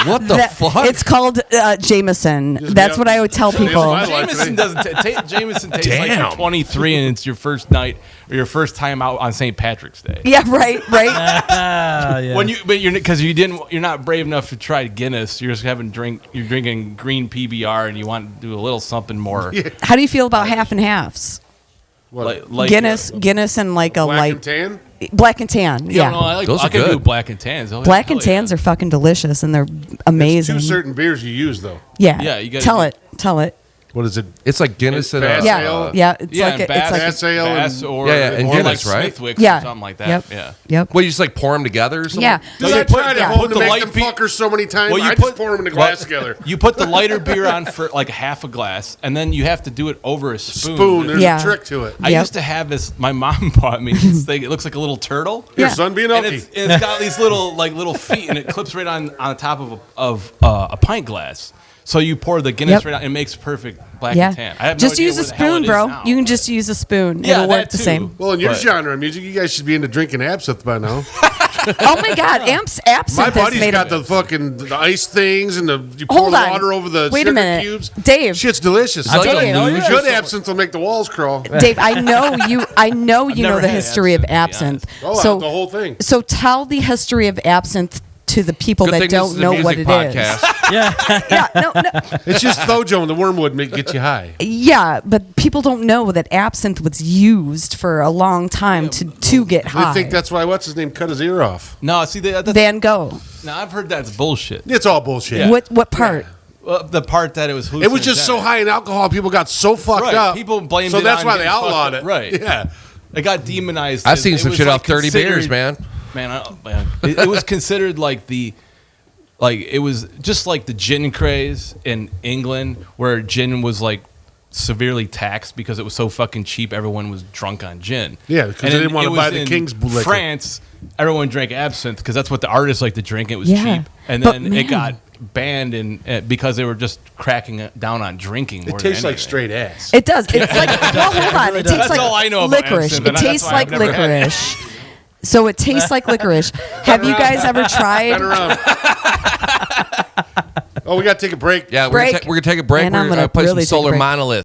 What the That- fuck? It's called Jameson. That's what I would tell That is people. my life. Jameson doesn't. Jameson tastes like Damn. you're 23 and it's your first night or your first time out on St. Patrick's Day. Yeah, right. Yeah. When you're not brave enough to try Guinness. You're just you're drinking green PBR and you want to do a little something more. How do you feel about half and halves? Like Guinness, and like a Black light and tan? black and tan. Yeah, Yeah, no, I Those are can do good. black and tans. Oh, black hell and tans yeah. are fucking delicious, and they're It's amazing. two certain beers you use, though. Yeah, Yeah, you gotta tell do- it. Tell it. What is it? It's like Guinness and Bass Yeah, ale? yeah. It's Yeah, like and a, it's like Bass ale Bass and- or, Yeah, yeah, and or Guinness, like right? Smithwick's yeah, or something like that. Yep. Yeah. Yep. Well, you just like pour them together or something? Yeah. Dude, So I you put- tried yeah, at home put to the make light them be- fuckers so many times. Well, you I put- just pour them in a glass together. You put the lighter beer on for like half a glass, and then you have to do it over a spoon. Spoon, there's Yeah. a trick to it. I Yep. used to have this. My mom bought me this thing. It looks like a little turtle. Here, Yeah. son, be an And Okie. it's got these little feet, and it clips right on the top of a pint glass. So you pour the Guinness Yep. right on. It makes perfect black Yeah. and tan. I have no Just idea use a where the hell spoon, it is bro. now. You can just use a spoon. Yeah, It'll work that the too. same. Well, in your But- genre of music, you guys should be into drinking absinthe by now. Oh my God, absinthe. My has buddy's made got a- the ice things and you pour Hold on. water over the Wait a sugar minute. cubes. Dave. Shit's delicious. like a Dave. luge. Good absinthe will make the walls crawl. Dave, I know you. I know you know never the had history of absinthe, to be absinthe. Oh, So the whole thing. So tell the history of absinthe to the people Good that thing this is don't a know music what it is. podcast. Yeah, no, It's just Thojo and the wormwood get you high. yeah, but people don't know that absinthe was used for a long time to get high. I think that's why what's his name cut his ear off. No, see, that's, Van Gogh. now I've heard that's bullshit. It's all bullshit. Yeah. What part? The part that it was It was just so high in alcohol, people got so fucked Right. up. People blamed so it that's on why they getting fucked outlawed up. it. Right. Yeah. It got demonized. I've seen It some was, shit like, off 30 beers, considered- man. Man, it was considered like it was just like the gin craze in England, where gin was like severely taxed because it was so fucking cheap. Everyone was drunk on gin. Yeah, because And they then didn't want it to was buy the in King's liquor. France, everyone drank absinthe because that's what the artists like to drink. It was Yeah. cheap, and But, then it man. got banned because they were just cracking down on drinking. More It tastes than like anything. straight ass. It does. It's like well, hold on. It tastes That's like all I know about licorice. absinthe, It and that's tastes why I've like never had it. licorice. So it tastes like licorice. Have you guys ever tried? Oh, we got to take a break. Yeah, Break. we're gonna take a break. And We're I'm gonna gonna play really some take a Solar break. Monolith.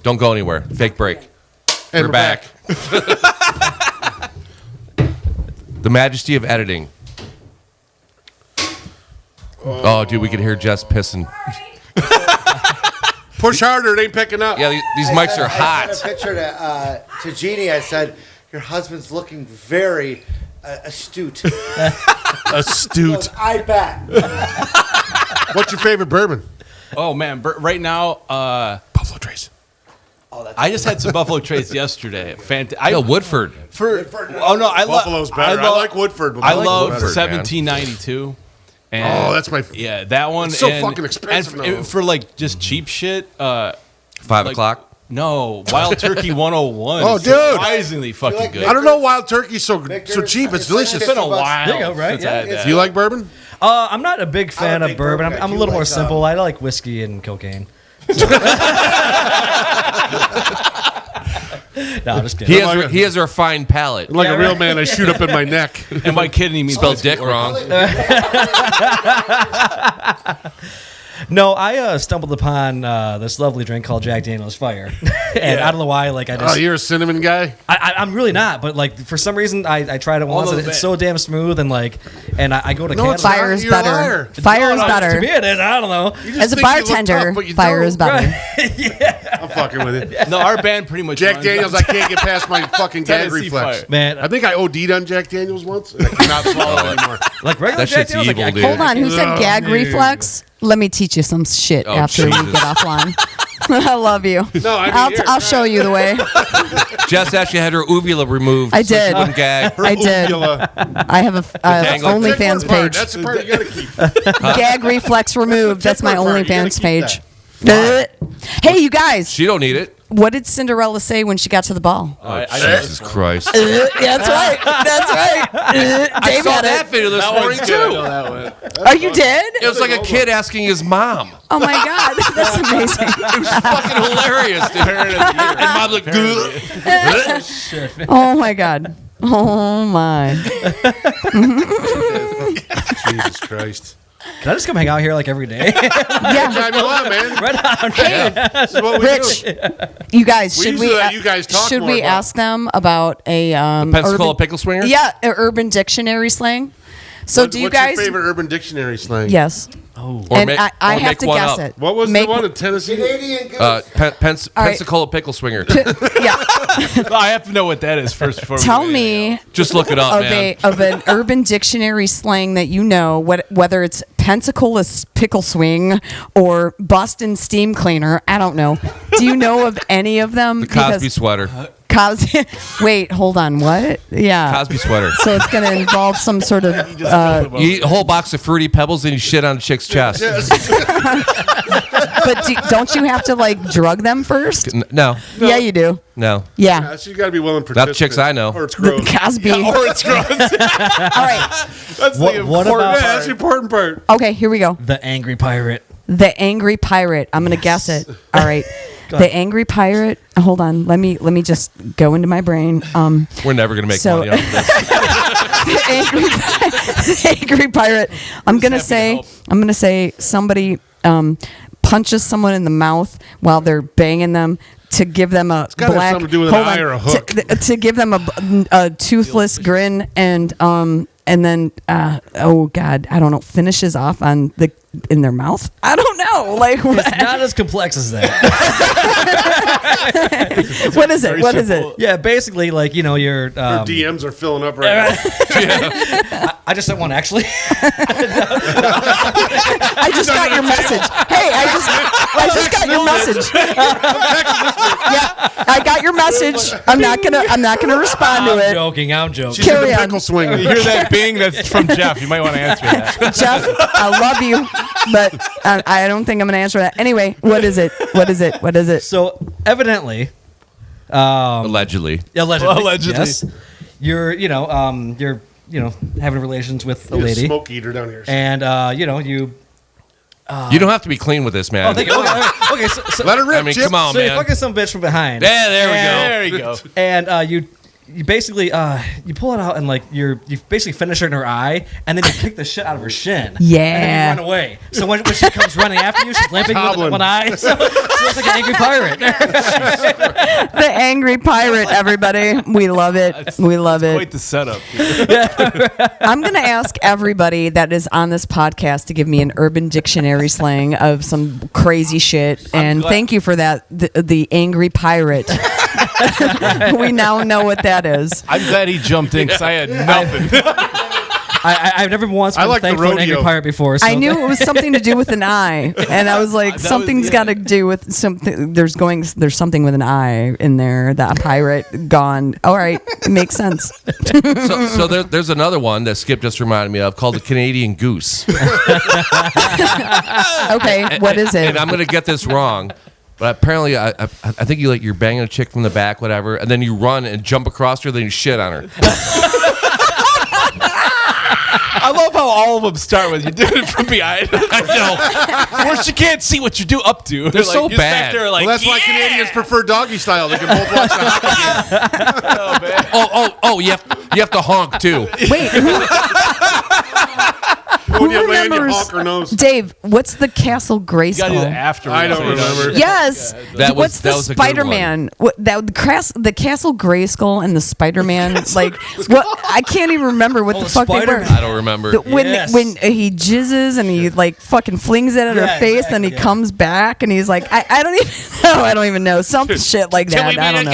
Don't go anywhere. Fake break. And We're back. The majesty of editing. Oh, dude, we can hear Jess pissing. Push harder. It ain't picking up. Yeah, these mics are I hot. sent a picture to Jeannie. I said, your husband's looking very astute. Astute. I bet. What's your favorite bourbon? Oh man, right now, Buffalo Trace. I just had some Buffalo Trace yesterday. Yo, Woodford. Buffalo's better. I like Woodford. But I Buffalo's love better. 1792. And Oh, that's my. yeah, that one. It's so fucking expensive And now. for like just cheap shit. 5 Like- o'clock. No, Wild Turkey 101. Oh, is dude. surprisingly fucking like good. I don't know. Wild Turkey's so Vickers, cheap. It's it's delicious. It's been a $50. while. There you go, right? since I had Yeah. that. Do you like bourbon? I'm not a big fan a of big bourbon. bourbon guy. I'm a You little more like, simple. I like whiskey and cocaine. No, I'm just kidding. He has a refined palate. Like a real man, I shoot up in my neck. And by kidding, he means Spelled whiskey dick or- wrong. No, I stumbled upon this lovely drink called Jack Daniel's Fire, and I don't know why. Like I Oh, just, you're a cinnamon guy? I'm really not. But like for some reason, I tried it once, and those it's so damn smooth, and like, and I go to No, Canada. it's not. Fire is You're a better. liar. Fire is To better. me, it is. I don't know. You just As a think you look bartender, tough, but you fire don't. is better. I'm fucking with it. No, our band pretty much. Jack runs Daniels, on I can't get past my fucking gag Tennessee reflex. Fire. Man, I think I OD'd on Jack Daniels once, and I cannot swallow it anymore. like regular That shit's Jack Daniel's, evil, like, dude. Hold on, who said Oh, gag dude. reflex? Let me teach you some shit Oh, after we Jesus. get offline. I love you. No, I mean, here, I'll show you the way. Jess actually had her uvula removed. I so she did. wouldn't gag. I did. Uvula. I have a dangling OnlyFans Tickler part, page. That's the part you gotta keep. Gag reflex removed. That's my tickler part. You gotta OnlyFans keep page. Hey, you guys. She don't need it. What did Cinderella say when she got to the ball? Jesus Christ. That's right. That's right. I Dave saw had that it. video this morning too. Oh, you did? It was like a kid asking his mom. Oh my God, that's amazing. It was fucking hilarious, dude. And mom's like, "Gah." Oh my God. Oh my. Jesus Christ. can I just come hang out here like every day? Yeah. Time you want, man. Right on. This is what we Rich, do. you guys, We should usually we let you guys talk should more we about- ask them about a Pensacola urban, pickle swinger? Yeah, an urban dictionary slang. So do you What's guys? your favorite Urban Dictionary slang? Yes. Or And make- I or have make to one guess up. it. What was Make the one in Tennessee? Canadian goose. All right. Pensacola pickle swinger. Yeah. I have to know what that is first. Before Tell we me Just look it up, of man. of an urban dictionary slang that you know, whether it's Pensacola pickle swing or Boston steam cleaner. I don't know. Do you know of any of them? The Cosby sweater. Cosby. Wait, hold on. What? Yeah. Cosby sweater. So it's going to involve some sort of. You eat a whole box of Fruity Pebbles and you shit on a chick's chest. But don't you have to like drug them first? No, Yeah, you do. no. Yeah. So you got to be willing to That's participate. chicks I know. Or it's gross. Cosby. Or it's gross. All right. That's What- the what important about- Yeah, that's the important part. Okay, here we go. The angry pirate. The angry pirate. I'm gonna guess it. All right. The angry pirate. Hold on. Let me just go into my brain. We're never gonna make So- money off of this. the angry pirate. I'm gonna say somebody punches someone in the mouth while they're banging them to give them a gotta have black. something to do with an hold eye on, or a hook. to give them a toothless grin and then oh God, I don't know. Finishes off on in their mouth. I don't know. Like what, It's not as complex as that. what is it? What is it? Yeah, basically, like you're. Your DMs are filling up right now. I just sent one actually. I just got your message. Hey, I just got your message. Yeah, I got your message. I'm not gonna respond to it. I'm joking. She's Carry in the on. pickle swing. You hear that bing? That's from Jeff. You might want to answer that. Jeff, I love you, but I don't think I'm gonna answer that. Anyway, what is it? What is it? What is it? So evidently, Allegedly. allegedly, yes, you're having relations with a You're lady, smoke eater down here. and you. You don't have to be clean with this, man. Oh, thank you. Okay, so Let her rip. I mean, Chip. come on, so you're man. fucking some bitch from behind. Yeah, there we go. There you go. And you basically you pull it out and like you basically finish her in her eye, and then you kick the shit out of her shin. Yeah. And then you run away. So when she comes running after you, she's limping with one eye. So it's like an angry pirate. The angry pirate, everybody. We love it. We love it. Quite the setup. I'm going to ask everybody that is on this podcast to give me an Urban Dictionary slang of some crazy shit. And thank you for that, the angry pirate. We now know what that is. I'm glad he jumped in because I had nothing. I've never once been like the thankful for an angry rodeo. pirate before. So. I knew it was something to do with an eye, and I was like, something's got to do with something. There's something with an eye in there. That pirate gone. All right, it makes sense. So there's another one that Skip just reminded me of called the Canadian Goose. Okay, what is it? And I'm gonna get this wrong, but apparently I think you're banging a chick from the back, whatever, and then you run and jump across her, then you shit on her. I love how all of them start with you did it from behind. I know. Where she can't see what you do up to. They're so you're back bad. there like, Well, that's why Canadians prefer doggy style. They can both watch the hockey game. Oh, you have to honk too. Wait, When you land, you remembers- honk her nose. Dave, what's the Castle you gotta do Grayskull? that after. I don't remember. Yes. What's the that was a good one. Spider-Man? The Castle Grayskull and the Spider-Man. Like, what? I can't even remember what the the fuck they were. Spider-Man. I don't remember. When Yes. when he jizzes and he like fucking flings it at her Yeah, face, then he exactly, yeah. comes back and he's like, I don't even know. I don't even know. Some shit like that. I don't know.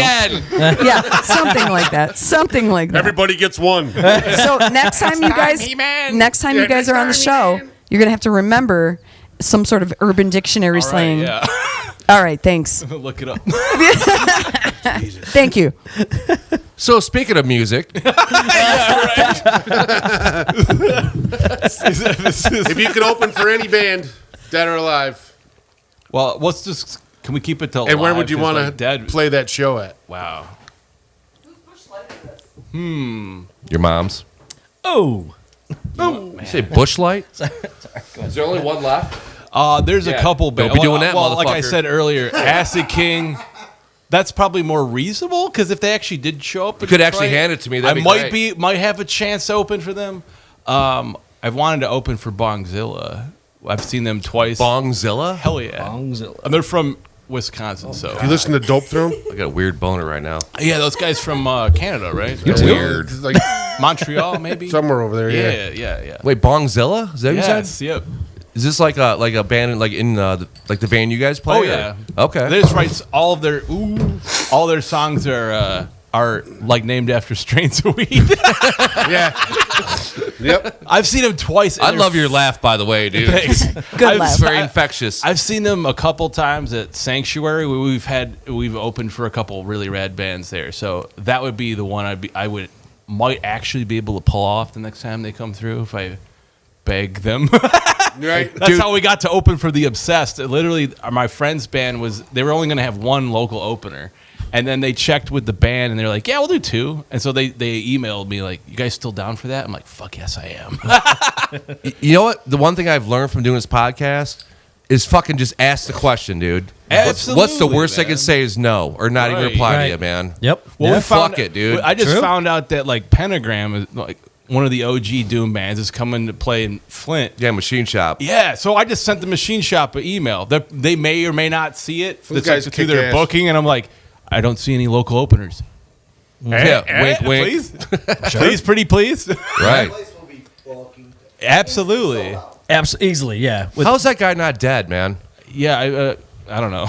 Yeah, something like that. Something like that. Everybody gets one. So next time you guys are on the show, you're gonna have to remember some sort of Urban Dictionary slang. Yeah. All right, thanks. Look it up. Thank you. So speaking of music, If you could open for any band, dead or alive, Well, let's just. Can we keep it till? and where live? would you 'Cause, want like, to Dead? play that show at? Wow. your mom's. Oh. You say Bush Light? Is there only one left? There's a Yeah. couple Don't bands. be doing that, like I motherfucker. said earlier, Acid King. That's probably more reasonable because if they actually did show up, in You could actually Detroit, hand it to me. I That'd be might great. might have a chance to open for them. I've wanted to open for Bongzilla. I've seen them twice. Bongzilla? Hell yeah! Bongzilla. And they're from Wisconsin, so You listen to Dope Throne? I got a weird boner right now. yeah, those guys from Canada, right? Weird. It's like Montreal, maybe. somewhere over there, yeah. Yeah. Wait, Bongzilla? Is that what you said? Yes, yep. Is this like a band in the van you guys play? Oh or- yeah. Okay. They just write all their songs are like named after strains of weed. Yeah. Yep. I've seen them twice. and I they're love your laugh, by the way, dude. Thanks. Good It's laugh. very infectious. I've seen them a couple times at Sanctuary. We've opened for a couple really rad bands there. So that would be the one might actually be able to pull off the next time they come through if I beg them. Right. That's how we got to open for the Obsessed. Literally, my friend's band they were only going to have one local opener. And then they checked with the band, and they're like, "Yeah, we'll do 2." And so they emailed me like, "You guys still down for that?" I'm like, "Fuck yes, I am." You know what? The one thing I've learned from doing this podcast is fucking just ask the question, dude. What's the Absolutely, worst they man. can say is no, or not even Right. reply to Right. you, man. Yep. Well, Yeah, we found, fuck it, dude. I just True. found out that like Pentagram is like one of the OG Doom bands is coming to play in Flint. Yeah, Machine Shop. Yeah, so I just sent the Machine Shop an email. They may or may not see it. Those It's guys like through kick their ass. booking, and I'm like, I don't see any local openers. Yeah, wink, wink. Please, please, pretty please. Right. Absolutely. Easily, yeah. How's that guy not dead, man? Yeah, I don't know.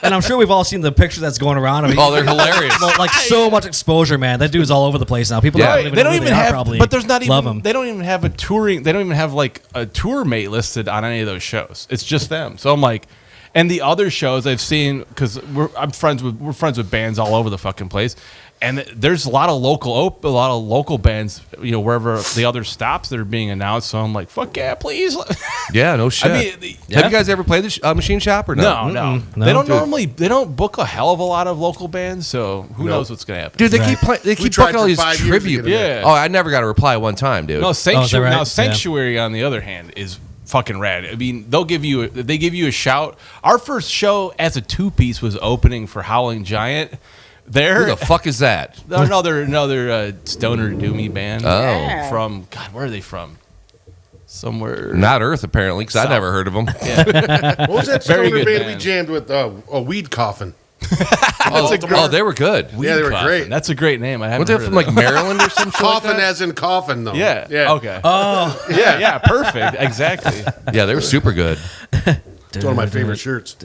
And I'm sure we've all seen the pictures that's going around. I mean, Oh, they're hilarious. like so much exposure, man. That dude's all over the place now. People Yeah. don't They don't know who even are, have, probably but there's not even. love him. They don't even have a touring. They don't even have like a tour mate listed on any of those shows. It's just them. So I'm like, and the other shows I've seen because we're friends with bands all over the fucking place, and there's a lot of local bands, you know, wherever the other stops that are being announced. So I'm like, fuck yeah, please. Yeah, no shit. mean, Have you guys ever played the Machine Shop or no? No. No. They don't Dude. they don't book a hell of a lot of local bands. So who knows what's gonna happen? Dude, they Right. keep tried booking all for these 5 years to tribute. get in there. Oh, I never got a reply one time, dude. No, is that Sanctuary. right? Now, Yeah. Sanctuary, on the other hand, is fucking rad. I mean, they give you a shout. Our first show as a 2-piece was opening for Howling Giant, Who They're the fuck is that? another stoner doomy band. Oh. From God, where are they from? Somewhere. Not Earth, apparently, because I never heard of them. What was that Very stoner good band we band. jammed with? A Weed Coffin. Oh, they were good. Yeah, they were Coffin. great. That's a great name. I Weren't haven't they heard from of like Maryland or some shit like Coffin that? as in coffin, though. that. Yeah. Okay. Oh. Yeah. Perfect. Exactly. Yeah, they were super good. It's one of my favorite shirts.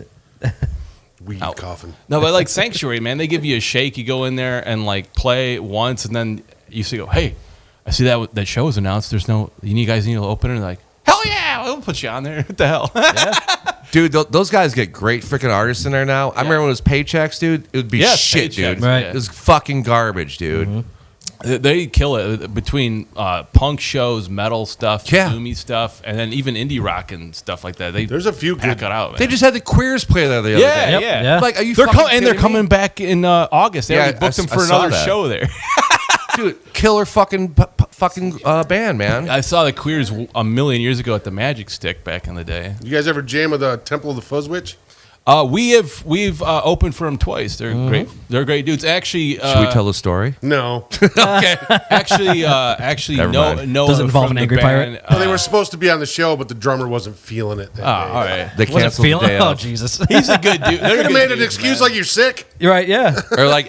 Weed Coffin. No, but like Sanctuary, man, they give you a shake. You go in there and like play once, and then you see, go, hey, I see that show is announced. There's no, you guys need to open it. And they're like, hell yeah, we'll put you on there. What the hell? Dude, those guys get great freaking artists in there now. I remember when it was Paychecks, dude. It would be shit, Paychecks, dude. right. It was fucking garbage, dude. Mm-hmm. They kill it between punk shows, metal stuff, Yeah. doomy stuff, and then even indie rock and stuff like that. There's a few pack good. it out. Man. They just had the Queers play there the other yeah, day. yeah, Yeah. Like, are you They're fucking and they're kidding me? coming back in August. They Yeah, already booked them I for saw another that. show there. Dude, killer fucking band, man. I saw the Queers a million years ago at the Magic Stick back in the day. You guys ever jam with the Temple of the Fuzzwitch? We've opened for them twice. They're great. They're great dudes. Actually, Should we tell the story? No. Okay. actually, Never mind. Noah Does it involve from an the angry band, pirate? Well, they were supposed to be on the show, but the drummer wasn't feeling it. That day. all right. They Wasn't canceled the feeling. day Oh of. Jesus! He's a good dude. They're Could have good made an dudes, excuse man. like you're sick. You're right. Yeah. Or like,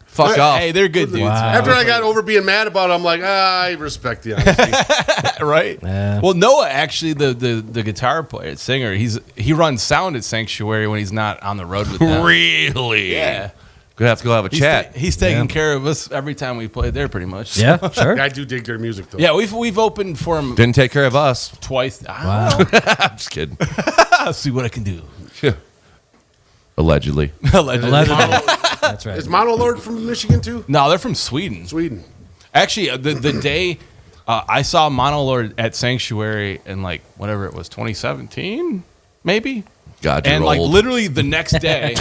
fuck off. Hey, they're good dudes. Wow. After I got over being mad about it, I'm like, I respect the honesty. Right? Yeah. Well, Noah actually, the guitar player, singer, he runs sound at Sanctuary when he's not on the road with them. Really? Yeah. Gonna have to go have a chat. He's taking care of us every time we play there, pretty much. Yeah. Sure. I do dig their music, though. Yeah, we've opened for him Didn't take care of us. twice. Wow. I'm just kidding. I'll see what I can do. Allegedly. Allegedly. That's right. Is Monolord from Michigan, too? No, they're from Sweden. Sweden. Actually, the day I saw Monolord at Sanctuary in like whatever it was, 2017, maybe. God, you're And like old. literally the next day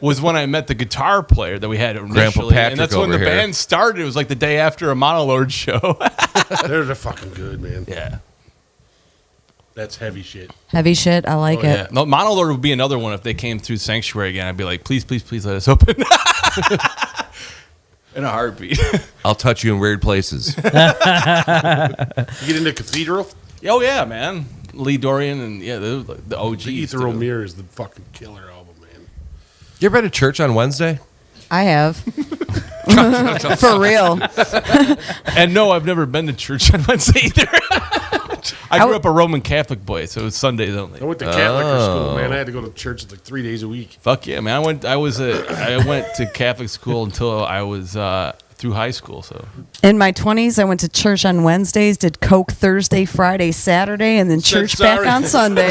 was when I met the guitar player that we had initially, Patrick and that's when over the here. band started. It was like the day after a Monolord show. They're fucking good, man. Yeah. That's heavy shit. Heavy shit. I like it. Yeah. No, Monolord would be another one if they came through Sanctuary again. I'd be like, please, please, please let us open. In a heartbeat. I'll touch you in weird places. You get into Cathedral? Oh yeah, man. Lee Dorian and the OGs. The Ethereal too. Mirror is the fucking killer album, man. You ever been to church on Wednesday? I have. For real. And no, I've never been to church on Wednesday either. I grew up a Roman Catholic boy, so it was Sundays only. I went to Catholic school, man. I had to go to church like 3 days a week. Fuck yeah, man! I went to Catholic school until I was through high school. So In my 20s, I went to church on Wednesdays, did Coke Thursday, Friday, Saturday, and then church back sorry. on Sunday.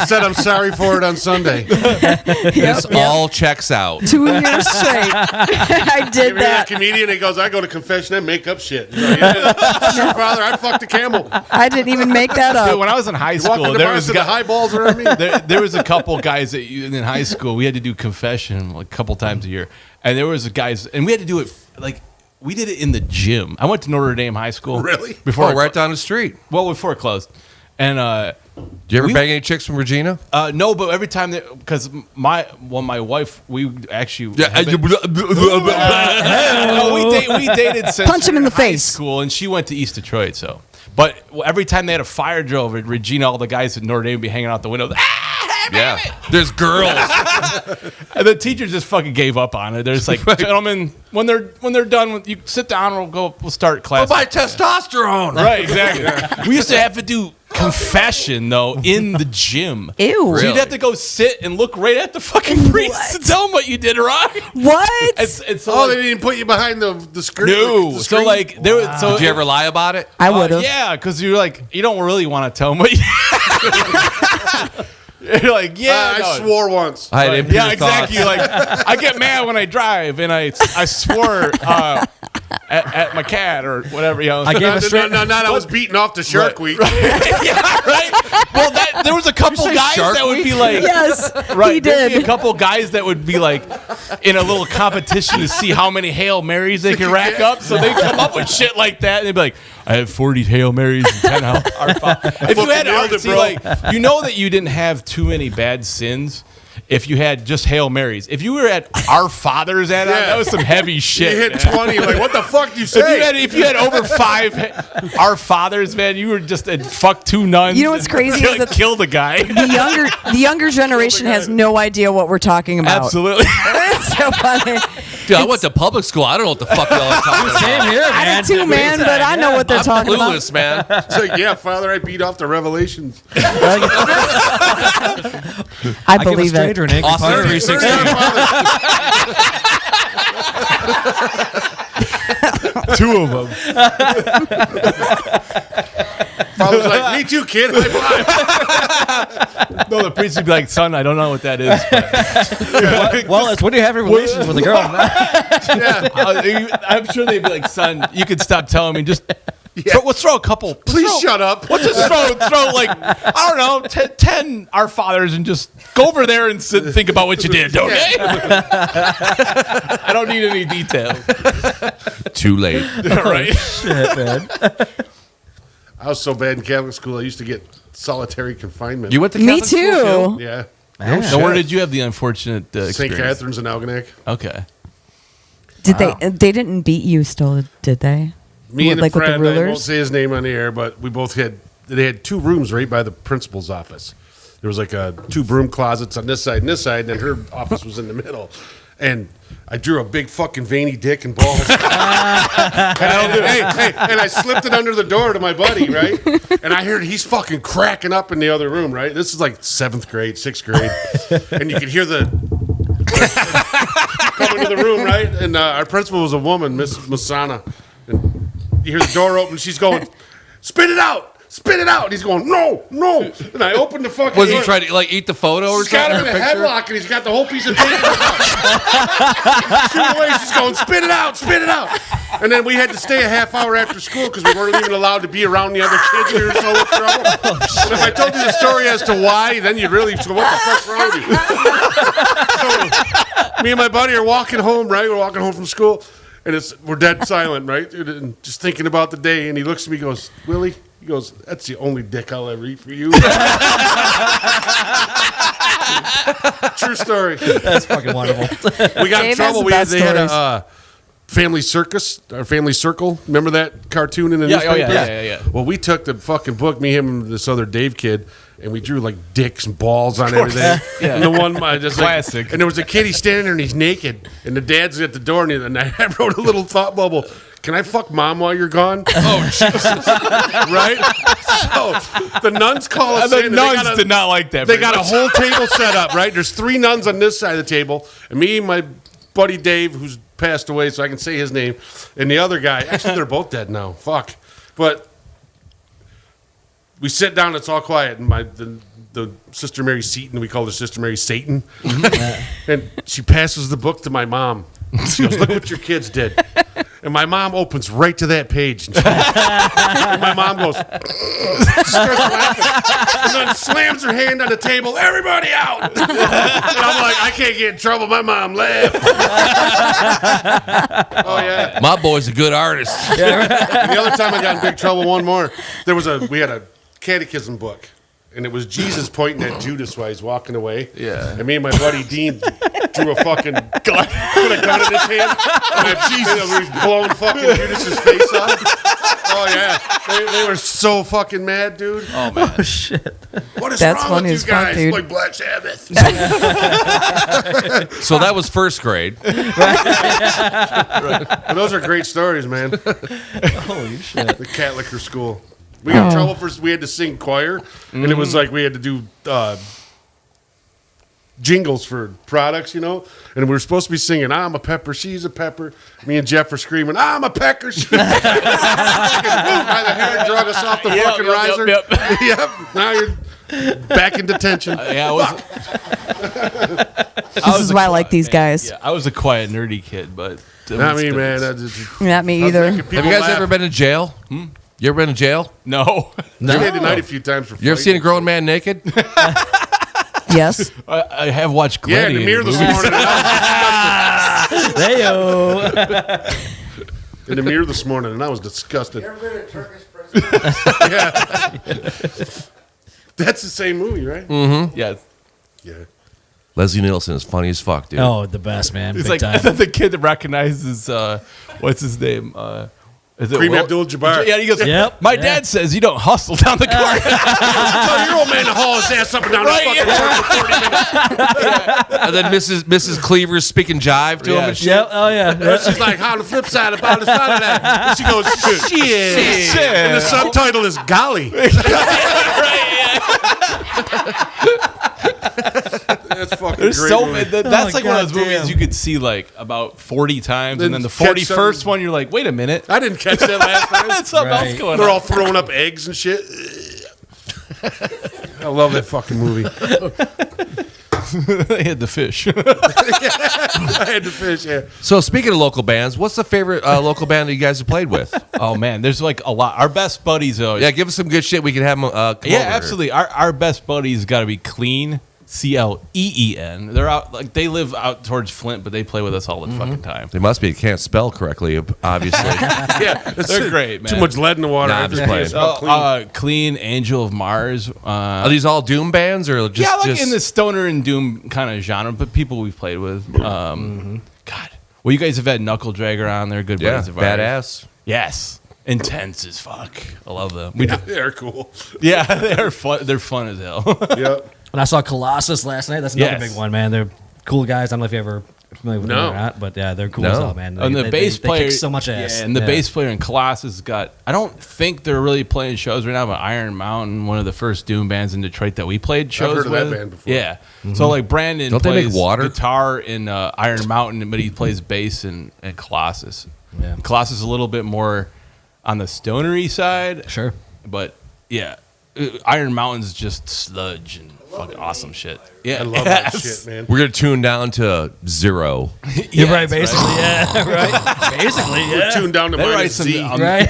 Said I'm sorry for it on Sunday. This all checks out. 2 years straight. I did Give me that that. comedian. He goes, I go to confession and make up shit. He's like, yeah, your father, I fucked a camel. I didn't even make that Dude, up. when I was in high Walking school, the there bars was to the high balls around me. there was a couple guys in high school. We had to do confession like a couple times a year, and there was guys, and we had to do it like we did it in the gym. I went to Notre Dame High School. Really? Before Oh, right down the street. before it closed, and Do you ever We- bang any chicks from Regina? no, but every time because my wife, we actually we dated since Punch him in the high face. school, and she went to East Detroit. So, but every time they had a fire drill over at Regina, all the guys at Notre Dame would be hanging out the window. Yeah. There's girls. And the teacher just fucking gave up on it. They're just like, gentlemen, when they're done, with, you sit down. We'll start class. Buy testosterone. Right, exactly. We used to have to do confession though in the gym. Ew. So Really? you'd have to go sit and look right at the fucking priest and tell him what you did wrong. What? It's so Oh, like, they didn't put you behind the screen. no. the So screen? like there was so Did you ever lie about it? I would have. yeah, because you're like you don't really want to tell him what you. You're like I no. swore once. I had impure Yeah, exactly. thoughts. Like I get mad when I drive, and I swore at my cat or whatever. You know, I gave a straight. I was beating off the Shark Week. yeah, right. Well, there was a couple say guys Shark that would Week? be like, Yes, right. he There'd be did. a couple guys that would be like in a little competition to see how many Hail Marys they could rack up. So they come up with shit like that, and they'd be like, "I have 40 Hail Marys and 10 If you had nailed it, see, bro. like, you know that you didn't have too many bad sins if you had just Hail Marys. If you were at Our Father's add-on, that was some heavy shit. You hit man. 20, like, what the fuck do you say? If you had over 5 Our Fathers, man, you were just fuck 2 nuns. You know what's crazy is that killed a guy. the younger generation has no idea what we're talking about. Absolutely. It's so funny. Dude, I went to public school. I don't know what the fuck y'all are talking about. Same here, I man. did too, man, but I know what they're I'm talking about. clueless, man. It's like, yeah, Father, I beat off the Revelations. I I give a believe it. stranger an angry Austin punch. 316. 2 of them. Father's like, me too, kid. High five. No, the priest would be like, son, I don't know what that is. Well, it's when you have relations with a girl. I'm sure they'd be like, son, you could stop telling me. Just let's throw a couple. Please shut up. Let's just throw like, I don't know, 10 Our Fathers and just go over there and sit and think about what you did, okay? I don't need any details. Too late. Right? Shit, man. I was so bad in Catholic school, I used to get solitary confinement. You went to Me Catholic school, too. Yeah. So where did you have the unfortunate St. experience? Catherine's in Algonac. Okay. Did they didn't beat you still, did they? Me and Like a with the friend, I won't rulers? say his name on the air, but we both they had 2 rooms right by the principal's office. There was like 2 broom closets on this side and this side, and then her office was in the middle. And I drew a big fucking veiny dick and balls. and I slipped it under the door to my buddy, right? And I heard he's fucking cracking up in the other room, right? This is like 7th grade, 6th grade. And you could hear come into the room, right? And our principal was a woman, Miss Masana. And you hear the door open, she's going, spit it out! Spit it out! And he's going, no! And I opened the fucking Was he door. trying to like eat the photo or She's got something? him in a headlock, and he's got the whole piece of paper. Shooting away, she's going, spit it out! And then we had to stay a half hour after school because we weren't even allowed to be around the other kids. We were so in trouble. And if I told you the story as to why, then you'd really go, what the fuck's wrong with you? So me and my buddy are walking home, right? We're walking home from school, and we're dead silent, right? And just thinking about the day, and he looks at me and goes, Willie? He goes, that's the only dick I'll ever eat for you. True story. That's fucking wonderful. We got in Dave trouble. has the They had best a family circus, or family circle. Remember that cartoon in the Yeah, newspaper? yeah. Well, we took the fucking book, me, him, and this other Dave kid, and we drew like dicks and balls on everything. Yeah. And the one, just Classic. Like, and there was a kid, he's standing there and he's naked, and the dad's at the door, and I wrote a little thought bubble. Can I fuck mom while you're gone? Oh, Jesus. Right? So the nuns call us The in. nuns did not like that. They very got a much. whole table set up, right? There's 3 nuns on this side of the table, and me and my buddy Dave, who's passed away, so I can say his name, and the other guy. Actually, they're both dead now. Fuck. But we sit down, it's all quiet, and the Sister Mary Seton, we call her Sister Mary Satan, and she passes the book to my mom. She goes, look what your kids did. And my mom opens right to that page. And my mom goes, starts laughing, and then slams her hand on the table. Everybody out! And I'm like, I can't get in trouble. My mom laughed. Oh yeah. My boy's a good artist. And the other time I got in big trouble, one more. We had a catechism book. And it was Jesus pointing at Judas while he's walking away. Yeah. And me and my buddy Dean drew a fucking gun, put a gun in his hand. And Jesus was blowing fucking Judas's face off. Oh yeah, they were so fucking mad, dude. Oh, man. Oh, shit. What is That's wrong funny with as you fuck, guys? dude. Like Black Sabbath. So that was first grade. And those are great stories, man. Holy shit. The cat liquor school. We got in trouble for we had to sing choir, and it was like we had to do jingles for products, and we were supposed to be singing, I'm a pepper, she's a pepper. Me and Jeff were screaming, I'm a pecker, she's a pepper. By the hair, drug us off the fucking riser. Yep. Yep. Now you're back in detention. This is why I like these guys. Yeah, I was a quiet, nerdy kid, but Not me, man. That just, Not me either. Have you guys ever been in jail? You ever been in jail? no. No. Stayed the night a few times for You ever seen a grown man naked? Yes. I have watched Yeah, in Gladiator the mirror this movies. morning. Heyo. In the mirror this morning, and I was disgusted. Ever been a Turkish prison? That's the same movie, right? Yeah. Yeah. Leslie Nielsen is funny as fuck, dude. Oh, the best, man. It's Big like time. the kid that recognizes what's his name? Is it Kareem Will- Abdul-Jabbar. Yeah, he goes. Yep. My dad says you don't hustle down the court. So your old man to haul his ass up and down the fucking court for 40 minutes. And then Mrs. Cleaver's speaking jive to him and shit. Yep. Oh yeah. And she's like, on the flip side about the side of that. And she goes, shit. And the subtitle is golly. That's fucking There's great. so movie. many. That's Oh, like one of those goddamn. movies you could see like about 40 times, Then and then the catch 41st some- one, you're like, wait a minute. I didn't catch that last time. That's something else Right. going They're on. all throwing up eggs and shit. I love that fucking movie. They had the fish. I had to fish, yeah. So speaking of local bands, what's the favorite local band that you guys have played with? Oh man, there's like a lot. Our best buddies though. Yeah, give us some good shit. We can have them. Come Yeah, over. absolutely. Our best buddies got to be Clean, Cleen. They're out like they live out towards Flint, but they play with us all the fucking time. They must be. Can't spell correctly, obviously. Yeah, They're great, man. Too much lead in the water. Nah, I'm just Everything playing. is clean. Clean, Angel of Mars. Are these all Doom bands or just? Yeah, like just in the stoner and doom kind of genre, but people we've played with. God, well, you guys have had Knuckle Dragger on. They're good yeah, buddies of ours. badass. Yes, intense as fuck. I love them. They're cool. Yeah, they're fun. They're fun as hell. Yep. And I saw Colossus last night. That's another Yes. big one, man. They're cool guys. I don't know if you ever familiar with them No. or not, but yeah, they're cool No. as hell, man. And the bass they player, kick so much ass. Yeah, and the bass player in Colossus got. I don't think they're really playing shows right now, but Iron Mountain, one of the first doom bands in Detroit that we played shows heard of that with. band before. Yeah, so like Brandon Don't they make plays water? guitar in Iron Mountain, but he plays bass in Colossus. Yeah. Colossus is a little bit more on the stonery side, Sure. but yeah, Iron Mountain's just sludge and fucking awesome shit. Yeah, I love that shit, man. We're gonna tune down to 0. You're right, basically. Yeah, right. Basically, yeah. Tuned down to They write minus some, Z. Right.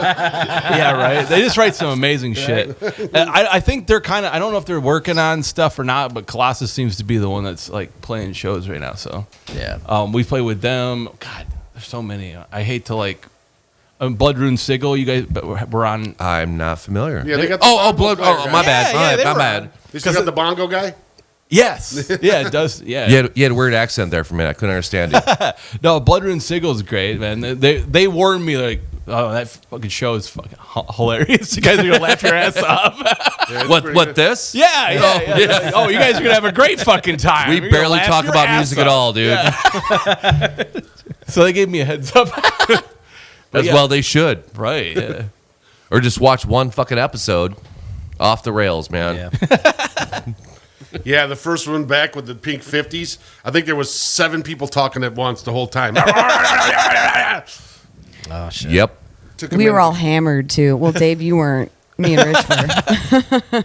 yeah, right. They just write some amazing shit. I think they're kind of. I don't know if they're working on stuff or not, but Colossus seems to be the one that's like playing shows right now. So Yeah. we play with them. God, there's so many. I hate to like. Blood Rune Sigil, you guys, but we're on. I'm not familiar. Yeah, they got the Oh, bongo blood. player Oh, guy. my bad. Yeah, All right, they my were bad. They still got the bongo guy? Yes, yeah, it does. Yeah, You had a weird accent there for a minute. I couldn't understand you. no, Blood Rune Sigil is great, man. They warned me like, oh, that fucking show is fucking hilarious. You guys are gonna laugh your ass off. What this? Yeah. Oh, you guys are gonna have a great fucking time. We You're gonna barely laugh talk your about ass music at off. all, dude. Yeah. So they gave me a heads up. As yeah. well they should. Right. Yeah. Or just watch one fucking episode off the rails, man. Yeah. Yeah, the first one back with the pink 50s. I think there was 7 people talking at once the whole time. Oh shit. Yep. Took a We were minute. all hammered too. Well, Dave, you weren't. Me and Rich were.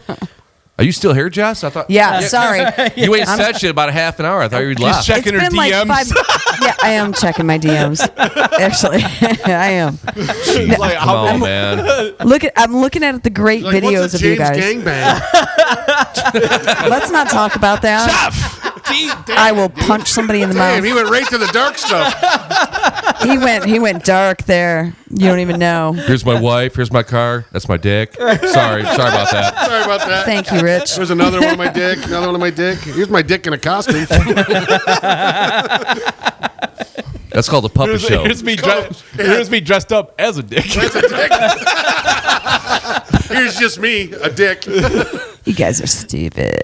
Are you still here, Jess? I thought Yeah, sorry. you ain't said shit about a half an hour. I thought you'd She's left. checking her It's been like DMs. Yeah, I am checking my DMs. Actually, I am. She's like, Come on, man. I'm looking at the great Like, videos what's a of you James guys. gangbang? Let's not talk about that. I will punch somebody in the Damn, mouth. he went right to the dark stuff. He went dark there. You don't even know. Here's my wife. Here's my car. That's my dick. Sorry about that. Sorry about that. Thank you, Rich. There's another one of my dick. Another one of my dick. Here's my dick in a costume. That's called a puppet show. Here's me dressed up as a dick. That's a dick. Here's just me, a dick. You guys are stupid.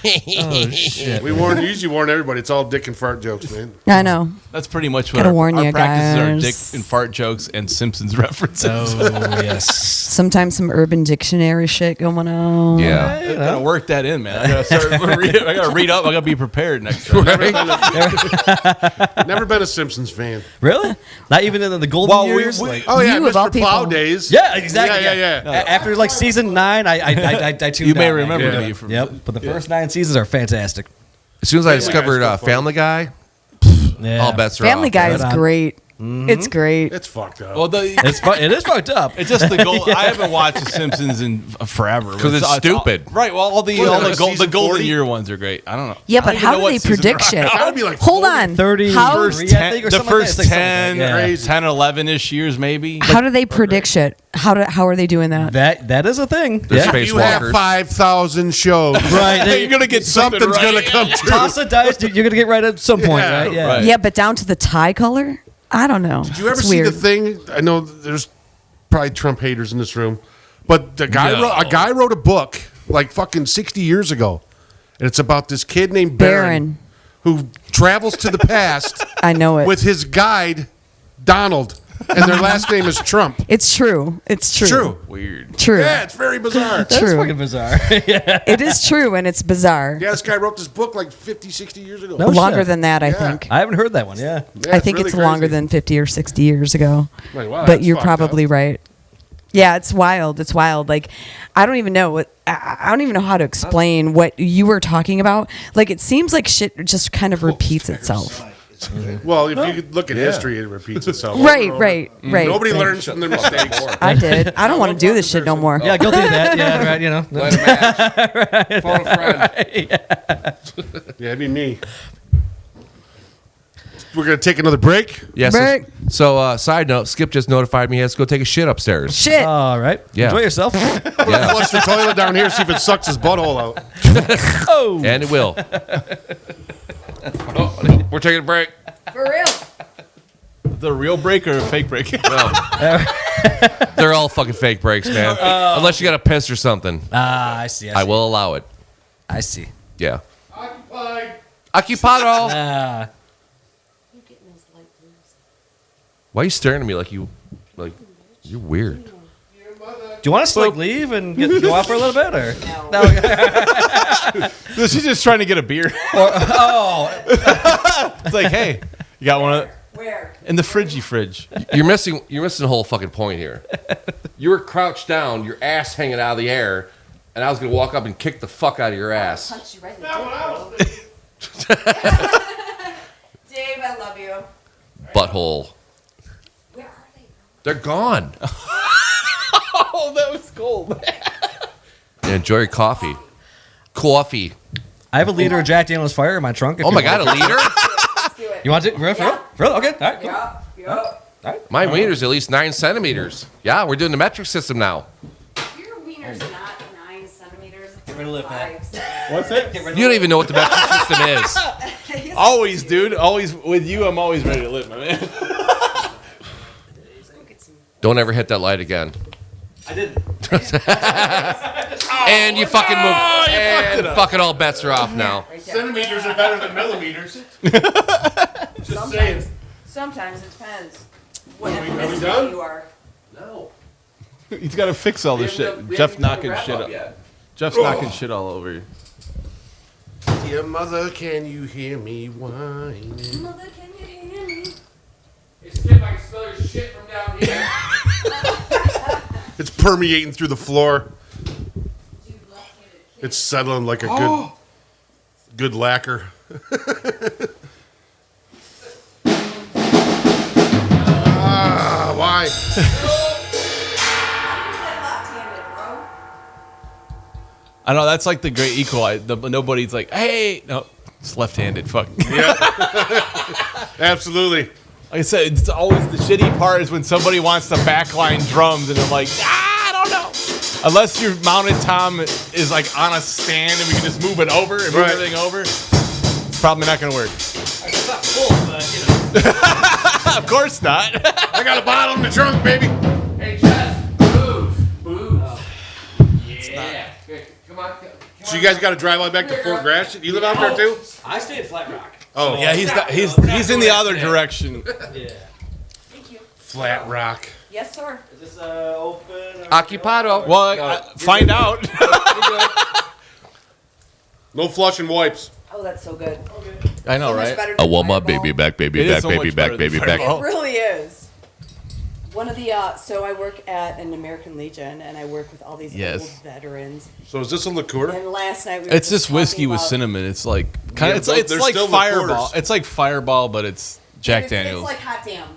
We usually warn everybody. It's all dick and fart jokes, man. I know. That's pretty much what Gotta our, warn our you practices are: guys. dick and fart jokes and Simpsons references. Oh yes. Sometimes some Urban Dictionary shit going on. Yeah. I gotta work that in, man. I gotta start. I gotta read up. I gotta be prepared next time. Never been a Simpsons fan. Really? Not even in the golden Well, we- years. we- Like- Oh yeah, You of all Mr. Plow people. days. yeah, exactly. Yeah. After like season 9, I tuned You may out, man. remember Yeah. me from. Yep. But the first 9 seasons are fantastic. As soon as I Family Guy's discovered still funny. Family Guy, Yeah. all bets are Family off. Guy Right is on. great. It's great. It's fucked up. Well, It is fucked up. it's just the gold. I haven't watched The Simpsons in forever 'Cause it's all- stupid. right? Well, all the season golden 40? year ones are great. I don't know. Yeah, I but don't even how know do what they season predict they're shit? on. Gotta be like Hold 40, on. 30 How, first First 10, 10, or the something like first that. It's like 10, something like that. 10, 11-ish years, maybe. how do they predict shit? How are they doing that? That is a thing. They're Yeah. space you have walkers. 5,000 shows. Right. You're gonna get Something's something gonna right. come true. Toss a dice, dude. You're gonna get right at some point, Yeah, right? Yeah. right. Yeah, but down to the tie color? I don't know. Did you ever It's see weird. the thing? I know there's probably Trump haters in this room, but a guy wrote a book like fucking 60 years ago, and it's about this kid named Barron who travels to the past I know it. with his guide Donald, and their last name is Trump. It's true. It's true. True. Weird. True. Yeah, it's very bizarre. That's True. fucking bizarre. Yeah. It is true, and it's bizarre. Yeah, this guy wrote this book like 50, 60 years ago. No Longer shit. than that, I Yeah. think. I haven't heard that one. Yeah. Yeah, I think really it's longer crazy. than 50 or 60 years ago. Like, wow, But that's you're fucked probably up. right. Yeah, it's wild. It's wild. Like, I don't even know what. I don't even know how to explain what you were talking about. Like, it seems like shit just kind of repeats itself. Well, if you could look at history, it repeats itself. Right, over and over. right, right. Nobody right. learns from their mistakes. I did. I don't want to do this shit no more. Yeah, guilty of that. Yeah, right. You know. Light a match. Phone a friend. Yeah, it'd be me. We're gonna take another break. Yeah. Break. So, side note, Skip just notified me he has to go take a shit upstairs. Shit. All right. Yeah. Enjoy yourself. Yeah. Flush the toilet down here, see if it sucks his butthole out. Oh. And it will. Oh, we're taking a break. For real. The real break or a fake break? They're all fucking fake breaks, man. Unless you got to piss or something. Ah, I see. I will allow it. I see. Yeah. Occupied. Occupado. Ah. Why are you staring at me like you're weird? Do you want us to like leave and go out for a little bit, or no? No, she's just trying to get a beer. It's like, hey, you got one Where? in the fridge. You're missing the whole fucking point here. You were crouched down, your ass hanging out of the air, and I was gonna walk up and kick the fuck out of your ass. Punch you right in the Dave, I love you. Butthole. Where are they? They're gone. Oh, that was cold. Yeah, enjoy your coffee. Coffee. I have a liter of Jack Daniel's Fire in my trunk. if Oh you my want. god, a liter? Let's do it. You want to? For real? For real? Okay. All right. Cool. Yup. My wiener's at least 9 centimeters. Yeah, we're doing the metric system now. Your wiener's not 9 centimeters. It's rid of lip, Matt. 5 centimeters. What's it? You don't even know what the metric system is. Always, dude. Always with you. I'm always ready to live, my man. Don't ever hit that light again. I didn't. And you fucking move. And fucking all bets are off now. Centimeters are better than millimeters. Just saying. Sometimes it depends. What Are we ethnicity done? you are. No. He's got to fix all this shit. Jeff's knocking shit up. Jeff's knocking shit all over you. Dear mother, can you hear me whine? Mother, can you hear me? Skip, I can smell your shit from down here. It's permeating through the floor. It's settling like a good lacquer. Why? I know that's like the great equalizer. Nobody's like, hey, no, it's left-handed. Fuck. Absolutely. Like I said, it's always the shitty part is when somebody wants to backline drums and they're like, I don't know. Unless your mounted tom is like on a stand and we can just move it over and move Right. everything over, it's probably not going to work. It's not full, but Of course not. I got a bottle in the trunk, baby. Hey, Jess, booze. Yeah. Here, come on. So you guys got to drive all the way back to Fort Gratiot? You live out there too? I stay in Flat Rock. Oh, Yeah, he's in the other direction. Yeah. Thank you. Flat Rock. Yes, sir. Is this open? Or Occupado. Well, find out. No flushing wipes. Oh, that's so good. I know, So much right? better I than want my Fireball. baby back, baby It is back, so baby much back, better than baby back. Fireball. It really is. One of the so I work at an American Legion, and I work with all these Yes. old veterans. So is this a liqueur? And last night we were It's just just whiskey talking with about- cinnamon. It's like kind Yeah, of they're it's like still Fireball. liqueurs. It's like Fireball, but it's Jack It's Daniels. like hot damn.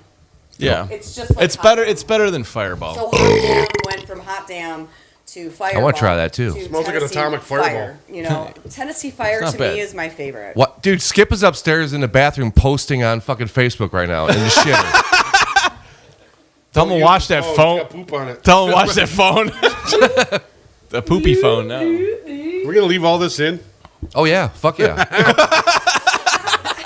Yeah, It's just like it's hot better. damn. It's better than Fireball. So hot damn went from hot damn to fireball. wanna try that, too. to Smells like an Tennessee atomic fireball. Fire. You know, Tennessee Fire not to bad. me is my favorite. What, dude? Skip is upstairs in the bathroom posting on fucking Facebook right now in the shitter. Tell him to watch that It's phone. got poop on it. Tell him to watch that phone. The poopy phone now. We're gonna leave all this in. Oh yeah, fuck yeah.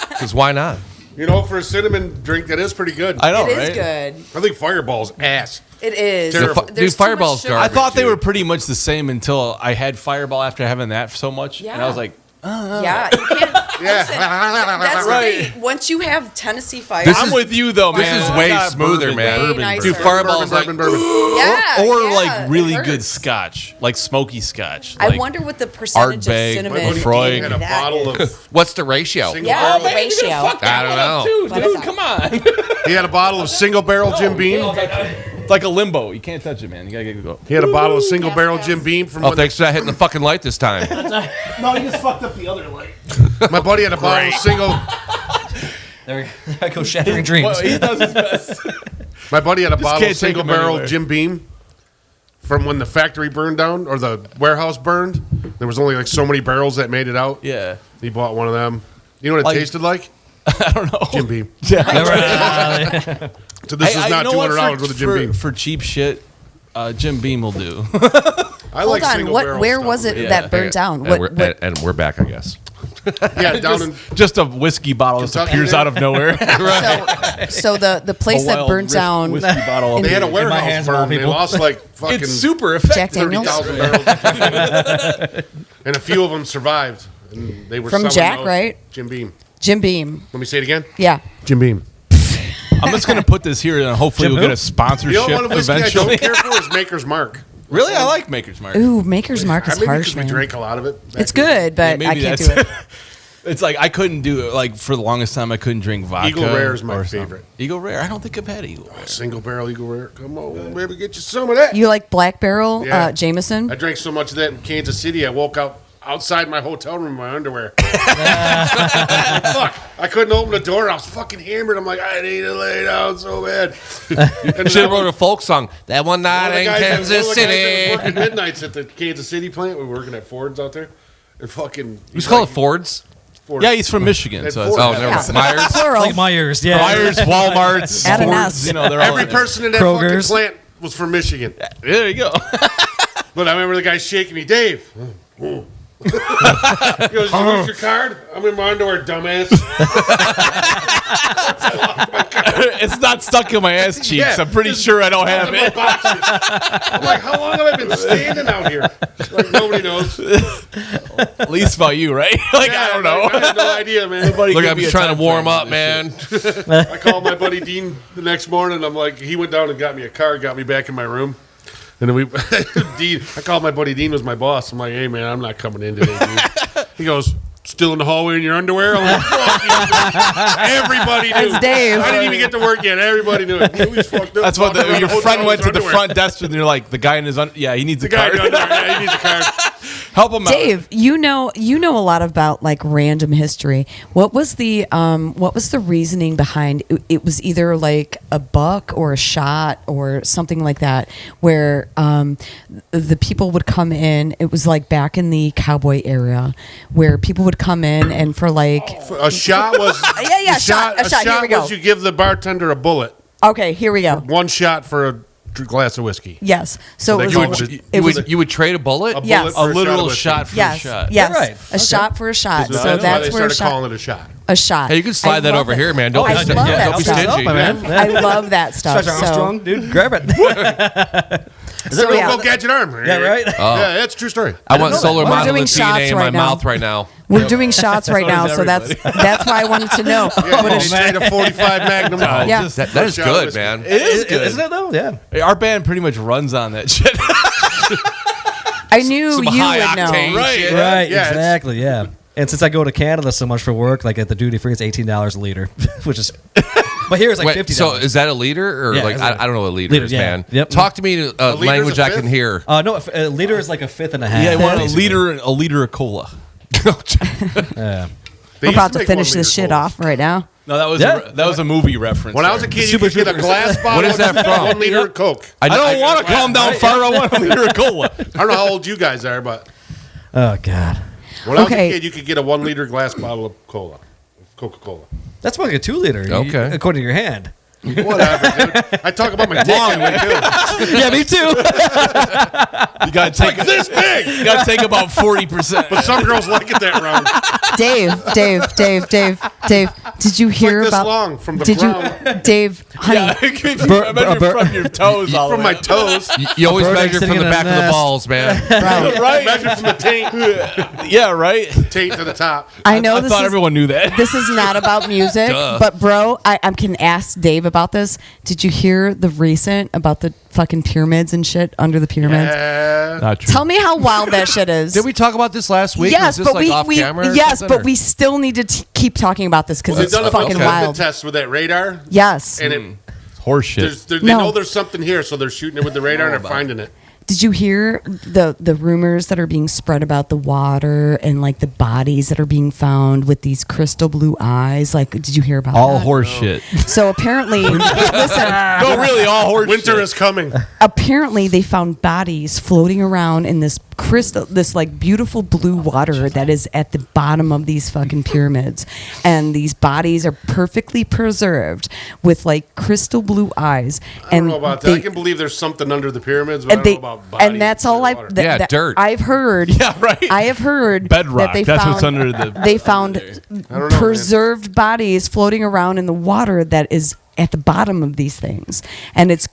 Because why not? You know, for a cinnamon drink, that is pretty good. I know, It is right? good. I think Fireball's ass. It is. Terrible. Dude, There's too much Fireball's sugar. I garbage. thought they dude. were pretty much the same until I had Fireball after having that so much, and I was Yeah. like, Yeah, you can't. Yeah. Listen, that's Right. the thing. Once you have Tennessee Fire, This I'm is- with you though, This man. is I way got smoother, bourbon, man. Way bourbon, nicer. Dude, bourbon. Fireball's Bourbon, like, bourbon. yeah, or yeah, like it really hurts. good scotch, like smoky scotch. I Like, wonder what the percentage of Ardbeg, cinnamon My buddy Freud. Dean had a that bottle is. of what's the ratio? single Yeah, barrel. the ratio. I don't know. What is dude, that? come on. He had a bottle of single barrel Jim Beam. Like a limbo. You can't touch it, man. You gotta get go. He had a bottle of single Yes, barrel yes. Jim Beam from Oh, when thanks for not hitting the fucking light this time. No, you just fucked up the other light. my buddy had a bottle of single. There I go, shattering dreams. Well, he does his best. My buddy had a bottle can't of take single him barrel anywhere. Jim Beam from when the factory burned down or the warehouse burned. There was only like so many barrels that made it out. Yeah. He bought one of them. You know what it Like- tasted like? I don't know. Jim Beam. Yeah. So this is not you know what, $200 with a Jim Beam. For cheap shit, Jim Beam will do. I Hold like on, single what? barrel Where stuff. was it Yeah. that burnt down? And, What? we're, what and we're back, I guess. Yeah, down in Just a whiskey bottle that Kentucky appears there? out of nowhere. so the place A that wild burnt down. whiskey bottle. in- they had a In my warehouse hands of all burn. They people. lost like fucking It's super effective. Jack Daniels? 30,000 barrels. And a few of them survived. And they were From selling Jack, those. right? Jim Beam. Jim Beam. Let me say it again. Yeah. Jim Beam. I'm just gonna put this here and hopefully Jim we'll get who? a sponsorship You know one of whiskey I eventually. don't care for is Maker's Mark. Really, I like Maker's Mark. Ooh, Maker's Mark is Maybe harsh, because we man. drank a lot of it. It's good, but Yeah, I maybe can't do that's- it. It's like I couldn't do it. Like for the longest time, I couldn't drink vodka. Eagle Rare is my or something. favorite. Eagle Rare. I don't think I've had Eagle Rare. Single barrel Eagle Rare. Come on, baby, get you some of that. You like Black Barrel, Yeah. Jameson? I drank so much of that in Kansas City, I woke up outside my hotel room in my underwear. Fuck. I couldn't open the door. I was fucking hammered. I'm like, I need to lay down so bad. And Should have wrote a folk song. That one one night of the in guys- Kansas one of the guys that City. was working midnights at the Kansas City plant. We were working at Ford's out there. And fucking. Who's called it Ford's? Ford. Yeah, he's from Michigan, At so that's Ford. Oh, never mind. Myers. Plural. Like Myers, yeah. Myers, Walmart's, Add an Fords, S. you know, they're all Every in there. person in that Kroger's. fucking plant was from Michigan. There you go. But I remember the guy shaking me, Dave. He goes, you lose your card? I'm in my underwear, dumbass. It's not stuck in my ass cheeks. Yeah, I'm pretty just- sure I don't have In my it. boxers. I'm like, how long have I been standing out here? Like, nobody knows. At least about you, right? Like I don't know. I have no idea, man. Nobody Look, give I'm me just a trying to time warm frame up, for man. this I called my buddy Dean the next morning. I'm like, he went down and got me a car, got me back in my room. And then Dean, I called my buddy Dean was my boss. I'm like, hey, man, I'm not coming in today, dude. He goes, still in the hallway in your underwear? I'm like, fuck you. Everybody knew. That's Dave. I didn't even get to work yet. Everybody knew it. He was fucked up. That's what walking around your the friend hotel went in to the his front desk and they're like, the guy in his yeah, he needs The a guy in card. the underwear, yeah, he needs a card. Help him out. Dave, you know a lot about like random history. What was the reasoning behind it? It was either like a buck or a shot or something like that, where the people would come in. It was like back in the cowboy era, where people would come in and for like A shot was yeah, a shot. A shot Here we go. was you give the bartender a bullet. Okay, here we go. One shot for a glass of whiskey. Yes, so They it go was. with It You was. would, you would trade a bullet? A Yes. bullet A for literal of shot whiskey. for a Yes, shot. yes, Right. a shot for a shot. So So that's why that's they where a started calling shot. it a shot. A shot. Hey, you can I slide that love over it. here, man. Oh, Don't I be love stingy. that Don't be stuff. stingy. my man. I love that stuff. Stretch So, Armstrong, dude, grab it. so yeah, Go Gadget Arm. yeah, right. Yeah, that's a true story. I want solar We're doing Monolith shots DNA in right my now. mouth right now. we're doing shots right So now. does So that's why I wanted to know. Yeah, What you is- straight a 45 Magnum. Yeah. That is Shot good, whiskey. man. It is good. Isn't it though? Yeah. Hey, our band pretty much runs on that shit. I knew Some you high would know. octane Right. shit. Right. Yeah, it's- exactly. Yeah. And since I go to Canada so much for work, like at the duty free, it's $18 a liter, which is. But here it's like Wait, $50. so is that a liter or Yeah, like it's a- I don't know what a liter liter, is, yeah. man. Yep. Talk to me in a liter's language a I can fifth? hear. No, a liter is like a fifth and a half. Yeah, I want basically. a liter of cola. Yeah. We're used about to make finish 1 this liter shit colas. off right now. No, that was a movie reference. When I was a kid, you could get a glass bottle. What is that from? 1 liter of Coke. I don't want to calm down far. I want a liter of cola. I don't know how old you guys are, but Oh God. when I was a Okay. kid, you could get a 1 liter glass bottle of cola, of Coca-Cola. That's like a 2 liter. Okay. According to your hand. Whatever, dude. I talk about my dick anyway, too. Yeah, me too. You gotta take This big. You gotta take about 40%. But some girls like it that round. Dave, did you hear Like this about long from the Did ground, you Dave, honey, I measure from your toes all from the my way. toes, You always bird measure sitting from the in a back of the nest. balls, man. bro, Right? measure from the taint, Yeah, right. taint to the top. I know I this thought is everyone knew that. this is not about music, but bro, I can ask Dave about this. Did you hear the recent about the fucking pyramids and shit under the pyramids? Not true. Tell me how wild that shit is. Did we talk about this last week? Yes, Was this but like off camera or yes, something, but we still need to keep talking about this because They've it's done a fucking fucking wild. test with that radar, Yes. and it, Horse shit. they No. know there's something here, so they're shooting it with the radar and they're finding it. Did you hear the rumors that are being spread about the water and like the bodies that are being found with these crystal blue eyes? Like, did you hear about All that? horse shit. So apparently, listen. No, really, all horse Winter shit. is coming. Apparently, they found bodies floating around in this crystal, this like beautiful blue water that is at the bottom of these fucking pyramids, and these bodies are perfectly preserved with like crystal blue eyes. I don't know about that. I can believe there's something under the pyramids, but I and don't know about bodies. and that's all in the water. Yeah, dirt. I've heard. Yeah, right. I have heard Bedrock. that they That's found, what's under the. They found know, preserved bodies floating around in the water that is at the bottom of these things, and it's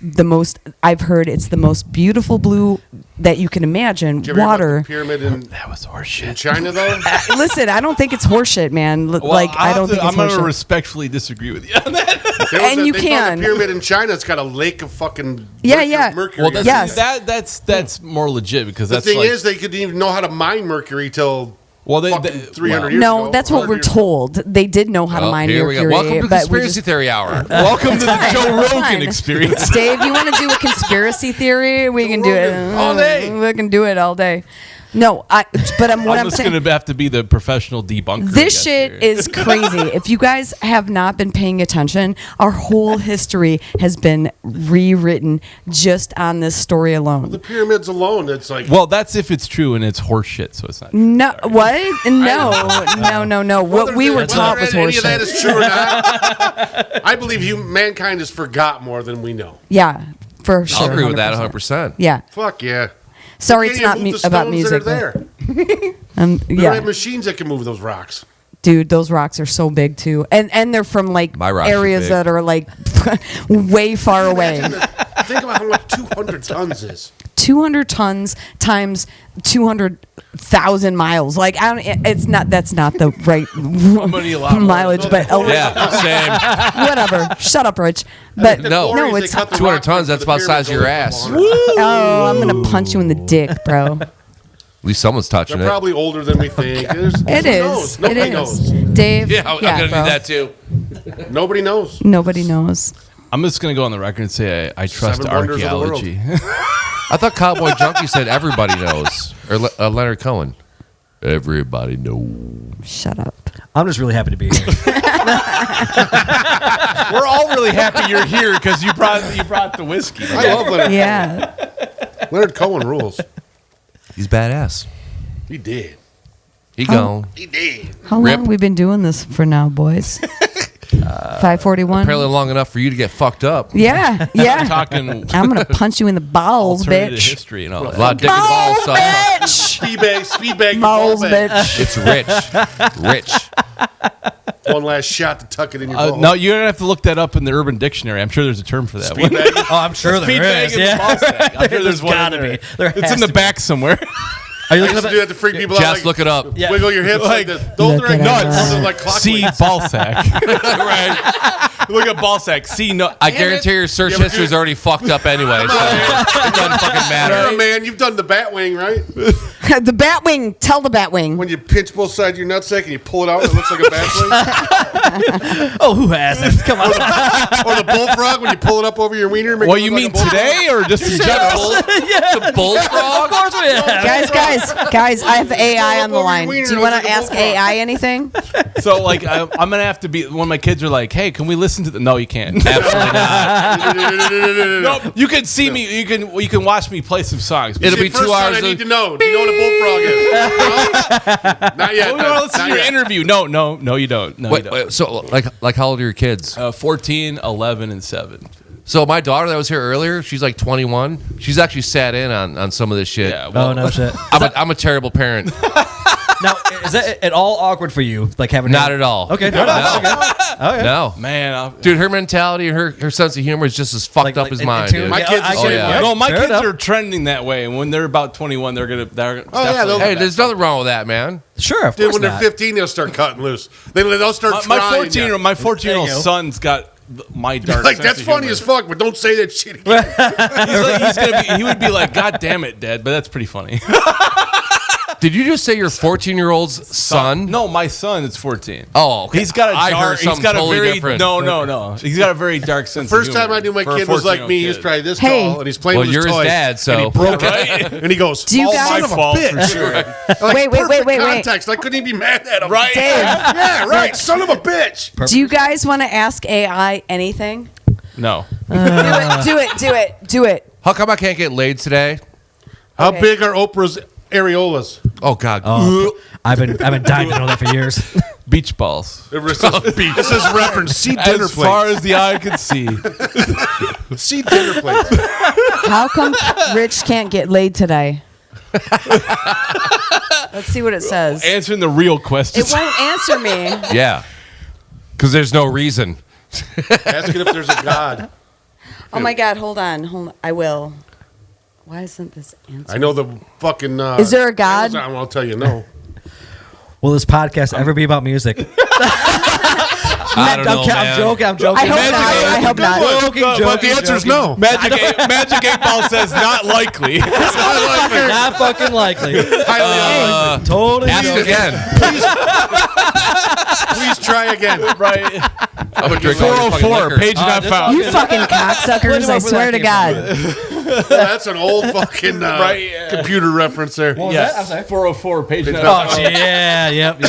the most. I've heard it's the most beautiful blue that you can imagine. Did you ever hear about Water. the pyramid in That was horse shit. China, though? Listen, I don't think it's horseshit, man. Well, Like I don't think it's I'm gonna horseshit. respectfly disagree with you on that. And you they can. found a pyramid in China. It's got a lake of fucking Yeah, mercury, yeah. mercury. Well, in that's, it. Yes. that's more legit because The that's thing like, is, they couldn't even know how to mine mercury till well, they, fucking 300 years No, ago. that's what 100 we're years ago. told. They did know how to Oh, mine here we mercury. go. Welcome to but we Conspiracy just- Theory Hour. welcome to the fine. Joe That's Rogan fine. experience. Dave, you want to do a conspiracy theory? We can do it Rogan, all day. We can do it all day. No, but what I'm just saying. gonna have to be the professional debunker. I This guess, shit here. is crazy. If you guys have not been paying attention, our whole history has been rewritten just on this story alone. The pyramids alone, it's like Well, that's if it's true and it's horse shit, so it's not. No, what? No. What we were whether taught was any of that horseshit. is true or not. I believe mankind has forgot more than we know. Yeah, for sure. I'll agree with that 100%. 100%. Yeah. Fuck yeah. Sorry, Can't it's even not move the about stones music. that are there. We don't Yeah, have machines that can move those rocks. dude, those rocks are so big too, and they're from like My rocks are areas big. that are like way far away. Think about how much 200 tons is. 200 tons times 200,000 miles. Like I don't. It's not. That's not the right Money a lot more. mileage, but Yeah, same. whatever. Shut up, Rich. But No. no, Quarries, it's. they cut the 200 rock tons, for that's the about the size of your pyramids ass. over 100. Oh, I'm gonna punch you in the dick, bro. At least someone's touching They're it. probably older than we think. It is. It Nobody is. knows. Dave. Yeah, I'm yeah, gonna bro. do that too. Nobody knows. Nobody knows. I'm just gonna go on the record and say I trust Seven wonders of the world. archaeology. I thought Cowboy Junkie said everybody knows. Or Leonard Cohen. Everybody knows. Shut up. I'm just really happy to be here. We're all really happy you're here because you brought the whiskey. I love Leonard. Yeah. Leonard Cohen rules. He's badass. He did. He gone. He did. How Rip. long we been doing this for now, boys? 5:41. Apparently long enough for you to get fucked up. Yeah. Yeah. Talking I'm gonna punch you in the balls, alternative bitch. history and all A that. lot of dick and balls, Balls, son. bitch. Speedbag, Balls, ball bag. bitch. It's rich. One last shot to tuck it in your ball. No, you're gonna have to look that up in the Urban Dictionary. I'm sure there's a term for that. Speedbag. Oh, I'm sure there Speedbag is. in the Yeah. ball sack. I'm sure there's one in gotta there. be. There It's has in the to back somewhere. Are you I looking used at to do that to freak people out. Just like, look it up. Yeah. Wiggle your hips like this. Those Look are it nuts. up. They're like C clockwise. ball sack. Right. Look at ball sack. C no. I guarantee your search Yeah, but history is already fucked up anyway, so it doesn't fucking You're a matter. man. You've done the bat wing, right? The Batwing. Tell the Batwing. When you pinch both sides of your nutsack and you pull it out, it looks like a bat wing. Oh, who hasn't? Come on. Or the bullfrog when you pull it up over your wiener. Make What it you look mean like a bullfrog. today or just in general? The bullfrog? Of course we have. Guys, I have AI on the Over your line. wiener, Do you it want looks to like a ask bullfrog. AI anything? So like I'm gonna have to be when my kids are like, hey, can we listen to the? No, you can't. Absolutely not. No, you can see me. You can watch me play some songs. It'll be First 2 sign hours. I need to know. Do you know what a bullfrog is? No? Not yet. Oh, we want to listen Not to your yet. interview. No, you don't. No, you don't. Wait, so like how old are your kids? 14, 11, and 7. So my daughter that was here earlier, she's like 21. She's actually sat in on some of this shit. Yeah. Well, Oh, no shit. I'm a terrible parent. Now, is that at all awkward for you? Like having Not at all. Okay. No. No. man. Dude, her mentality and her sense of humor is just as fucked up as in mine, tune. dude. My Yeah, kids I are get it. yeah. No, my Fair kids enough. are trending that way, and when they're about 21, they're yeah, definitely they'll- Hey, there's nothing wrong with that, man. Sure, of Dude, course when they're not. 15, they'll start cutting loose. They'll start my trying. 14 ya. my 14-year-old There you go. son's got my dark Like, sense that's of funny humor. as fuck, but don't say that shit again. He would be like, God damn it, Dad, but that's pretty funny. Did you just say your 14-year-old's son? No, my son is 14. Oh, okay. He's got a I dark, heard something he's got totally a very different. no. He's got a very dark sense. First of humor time I knew my for a kid was like 14-year-old me, he was kid. probably this Hey. tall, and he's playing Well, with you're his his toys. dad, so- And he broke Right? it. And he goes, Do you "Oh, guys- son of a fault, for bitch." sure. Like, Wait. perfect context. I couldn't even be mad at him. Right? Dave, Yeah, right. Son of a bitch. do you guys want to ask AI anything? No. Do it. How come I can't get laid today? How Okay. big are Oprah's areolas? Oh, God. I've been dying to know that for years. Beach balls. This is reference. See dinner As far plates. as the eye could see. See dinner plates. How come Rich can't get laid today? Let's see what it says. Answering the real questions. It won't answer me. Yeah. Because there's no reason. Ask it if there's a God. Oh my God, hold on. I will. Why isn't this answer? I know the fucking. Is there a God? Amazon, I'll tell you no. Will this podcast ever be about music? I don't know, I'm man. joking. I hope not. Joking, But the answer is no. Magic 8 Ball says not likely. Not fucking likely. Highly Totally. Ask joking. again. Please try again. Right. I'm going to drink all your fucking 404, liquor. page not found. You fucking cocksuckers, I swear to God. That's an old fucking Right, yeah. computer reference there. Yes. 404, page not Oh, found. yeah. Yep.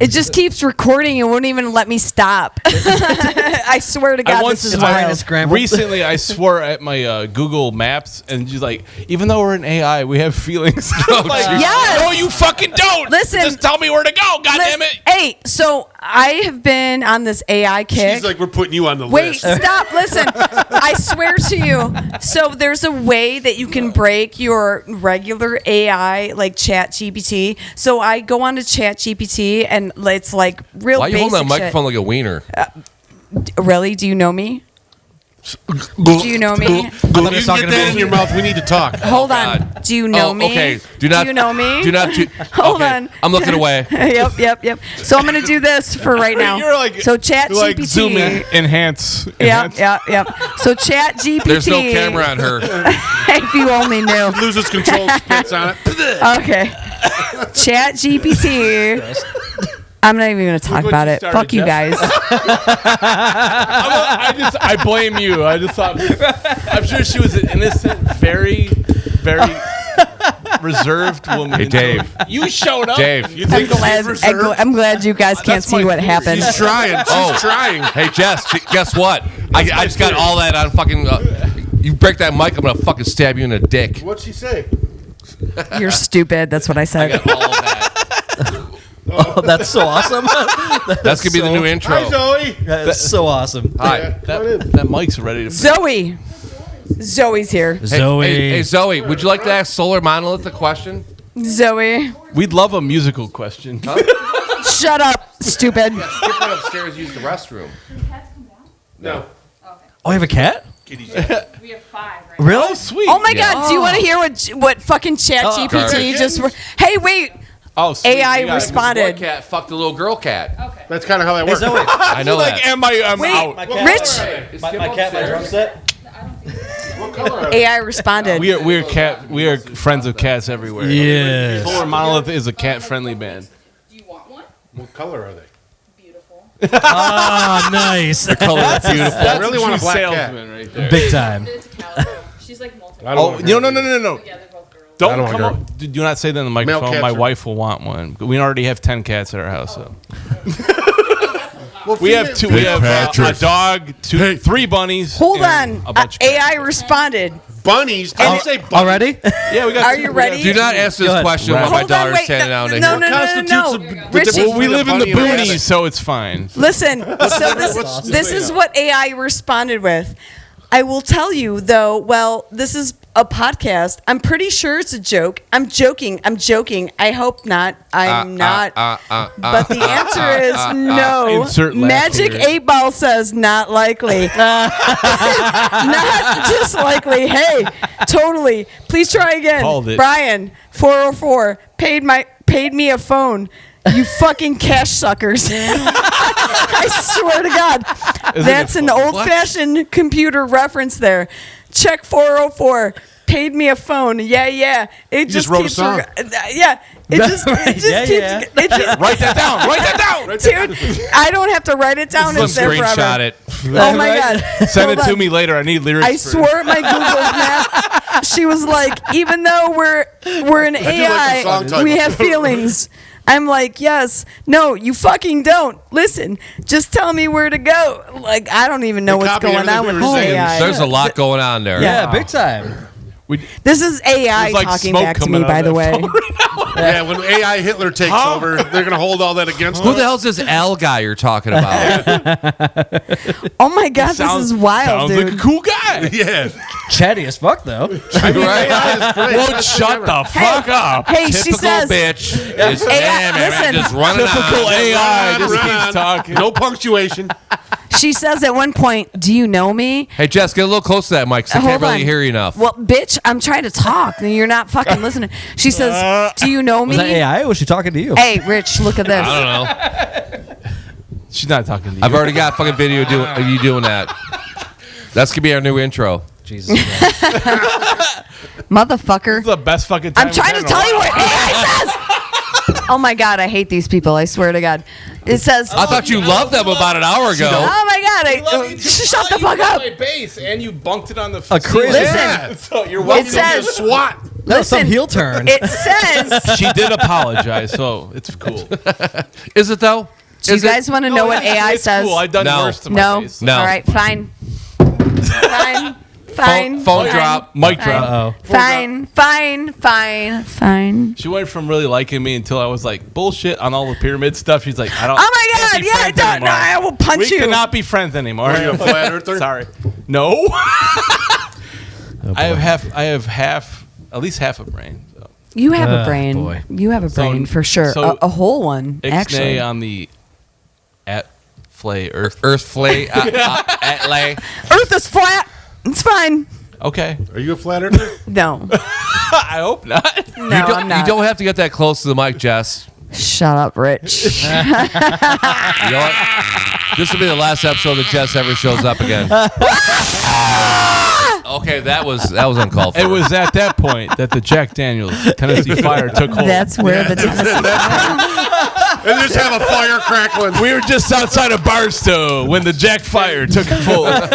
It just keeps recording. It won't even let me stop. I swear to God, once- this is It's wild. scrambled. Recently, I swore at my Google Maps, and she's like, even though we're in AI, we have feelings. Like, Yes. No, you fucking don't. Listen. Just tell me where to go. God damn it. Hey, so I have been on this AI kick. She's like, we're putting you on the Wait, list. stop. Listen. I swear to you. So there's a way that you can break your regular AI, like Chat GPT. So I go on to Chat GPT, and it's like real Why are you basic holding that shit. microphone like a wiener? Really? Do you know me? Do you know me? You can get that in your mouth. We need to talk. Hold on. God. Do you know me? Okay. Do not. Do you know me? Do not. Hold okay. on. I'm looking away. Yep. So I'm gonna do this for right now. You're like, so Chat you're like GPT. zoom in, enhance. Yep. So Chat GPT. There's no camera on her. If you only knew. Loses control, spits on it. Okay. Chat GPT. I'm not even gonna talk what about you it. started, Fuck you Jeff. guys. I blame you. I just thought, I'm sure she was an innocent, very, very reserved woman. Hey, Dave. You showed up. Dave. You think I'm glad you guys can't see what happened. She's trying. She's trying. Hey, Jess. Guess what? I just got all that on fucking. You break that mic, I'm gonna fucking stab you in the dick. What'd she say? You're stupid. That's what I I said. got all of that. Oh, that's so awesome. That's gonna be the new intro. Hi, Zoe. That's so awesome. Hi. That mic's ready to. Zoe. Zoe's here. Hey, Zoe. Hey, Zoe. Would you like to ask Solar Monolith a question? Zoe. We'd love a musical question. Shut up, stupid. Skip went upstairs, use the restroom. No. Oh, you have a cat? We have 5 right Really? Oh, sweet. Oh my God! Do you want to hear what fucking Chat GPT garbage. just? Hey, wait. Oh, sweet. AI You got it. responded. Boy cat fucked the little girl cat. now. Okay. That's kind of how that Hey, works. Zoe. I know Like, that. I'm Wait, out. cat- Rich. My cat, my drum set. AI responded. We are friends of cats everywhere. Yes. Solar Monolith is a cat friendly band. Do you want one? What color are they? Beautiful. Ah, nice. Color is beautiful. I really want a black salesman right there. Big time. It's a calico. She's like multi. I don't Oh, want no. Yeah, they're both girls. Don't I don't want come girl. up. Do not say that on the microphone. cats My are- wife will want one. We already have 10 cats at our house. So. Well, We have two. We have a dog, three bunnies. Hold and on. A bunch of AI cats. responded. bunnies. Did you say bunnies? Already? Yeah, we got. Are you ready? Do not ask this Go ahead. question while my Hold on, daughter's wait, standing no, down no, there. no, Constitutes the Richie. difference Well, we between live a in the bunny and a rabbit. boonies, so it's fine. Listen, so this is what AI responded with. I will tell you though, well, this is a podcast. I'm pretty sure it's a joke. I'm joking. I hope not. I'm not. But the answer is no. Insert laugh Magic here. 8 Ball says not likely. Not just likely. Hey, totally. Please try again. Called it. Brian, 404, paid me a phone. You fucking cash suckers. I swear to God. That's an old-fashioned computer reference there. Check 404. Paid me a phone. Yeah. It just wrote a keeps song. yeah. It just keeps it just Write that down. Write that down. dude, I don't have to write it down. It's there forever. Screenshot it. Oh my God. Send it Hold to on. me later. I need lyrics. I swore at my Google Map. She was like, even though we're an like the AI, song title. we have feelings. I'm like, yes. No, you fucking don't. Listen, just tell me where to go. Like, I don't even know They what's copied going on everything with we were this saying. AI. There's a lot going on there. Yeah, big time. This is AI There's like talking smoke back to coming me, out by of the that way. phone Yeah, when AI Hitler takes over, they're gonna hold all that against Who them. the hell's this L guy you're talking about? Oh my God, this is wild, Sounds dude. like a cool guy. Yeah, Chatty as fuck, though. Right? Won't shut the fuck up. Hey, she Typical says, bitch. It's listen. just running Typical on. AI just run keeps on. talking. No punctuation. she says at one point, do you know me? Hey, Jess, get a little close to that mic 'cause I can't Hold really on. hear you enough. Well, bitch, I'm trying to talk and you're not fucking listening. She says, do you know me? Was that AI or was she talking to you? Hey, Rich, look at this. I don't know. She's not talking to you. I've already got fucking video of you doing that. That's going to be our new intro. Jesus Christ. Motherfucker. This is the best fucking time. I'm trying to tell you what AI says. Oh my God, I hate these people. I swear to God. It says, I thought you loved them about an hour ago. oh my God, shut the fuck up. My base, and you bunked it on the crazy- Listen, Yeah. So you're it welcome. says, SWAT. No, some listen, heel turn. it says, She did apologize, so it's cool. Is it though? do you guys want to know what AI It's says? cool. I've done No. worse to my No. face. No. All right, fine. Fine. Fine. Phone fine, drop. Mic Fine. drop. Uh-oh. Fine. She went from really liking me until I was like bullshit on all the pyramid stuff. She's like, I don't. Oh my can't God, be yeah, friends don't, anymore. no, I will punch We you. cannot be friends anymore. Are you a flat earther? Sorry. No. I have half, at least half a brain. So. You have a brain. boy. You have a brain for sure. so a whole one, actually. Ixnay on the at Flay Earth. Earth flay. At lay. Earth is flat. It's fine. Okay. Are you a flat earther? No. I hope not. No, I'm not. You don't have to get that close to the mic, Jess. Shut up, Rich. You know what? This will be the last episode that Jess ever shows up again. Okay, that was uncalled for. It was at that point that the Jack Daniels Tennessee Fire took hold. That's where the Tennessee. And just have a fire crackling. We were just outside of Barstow when the Jack Fire took full. And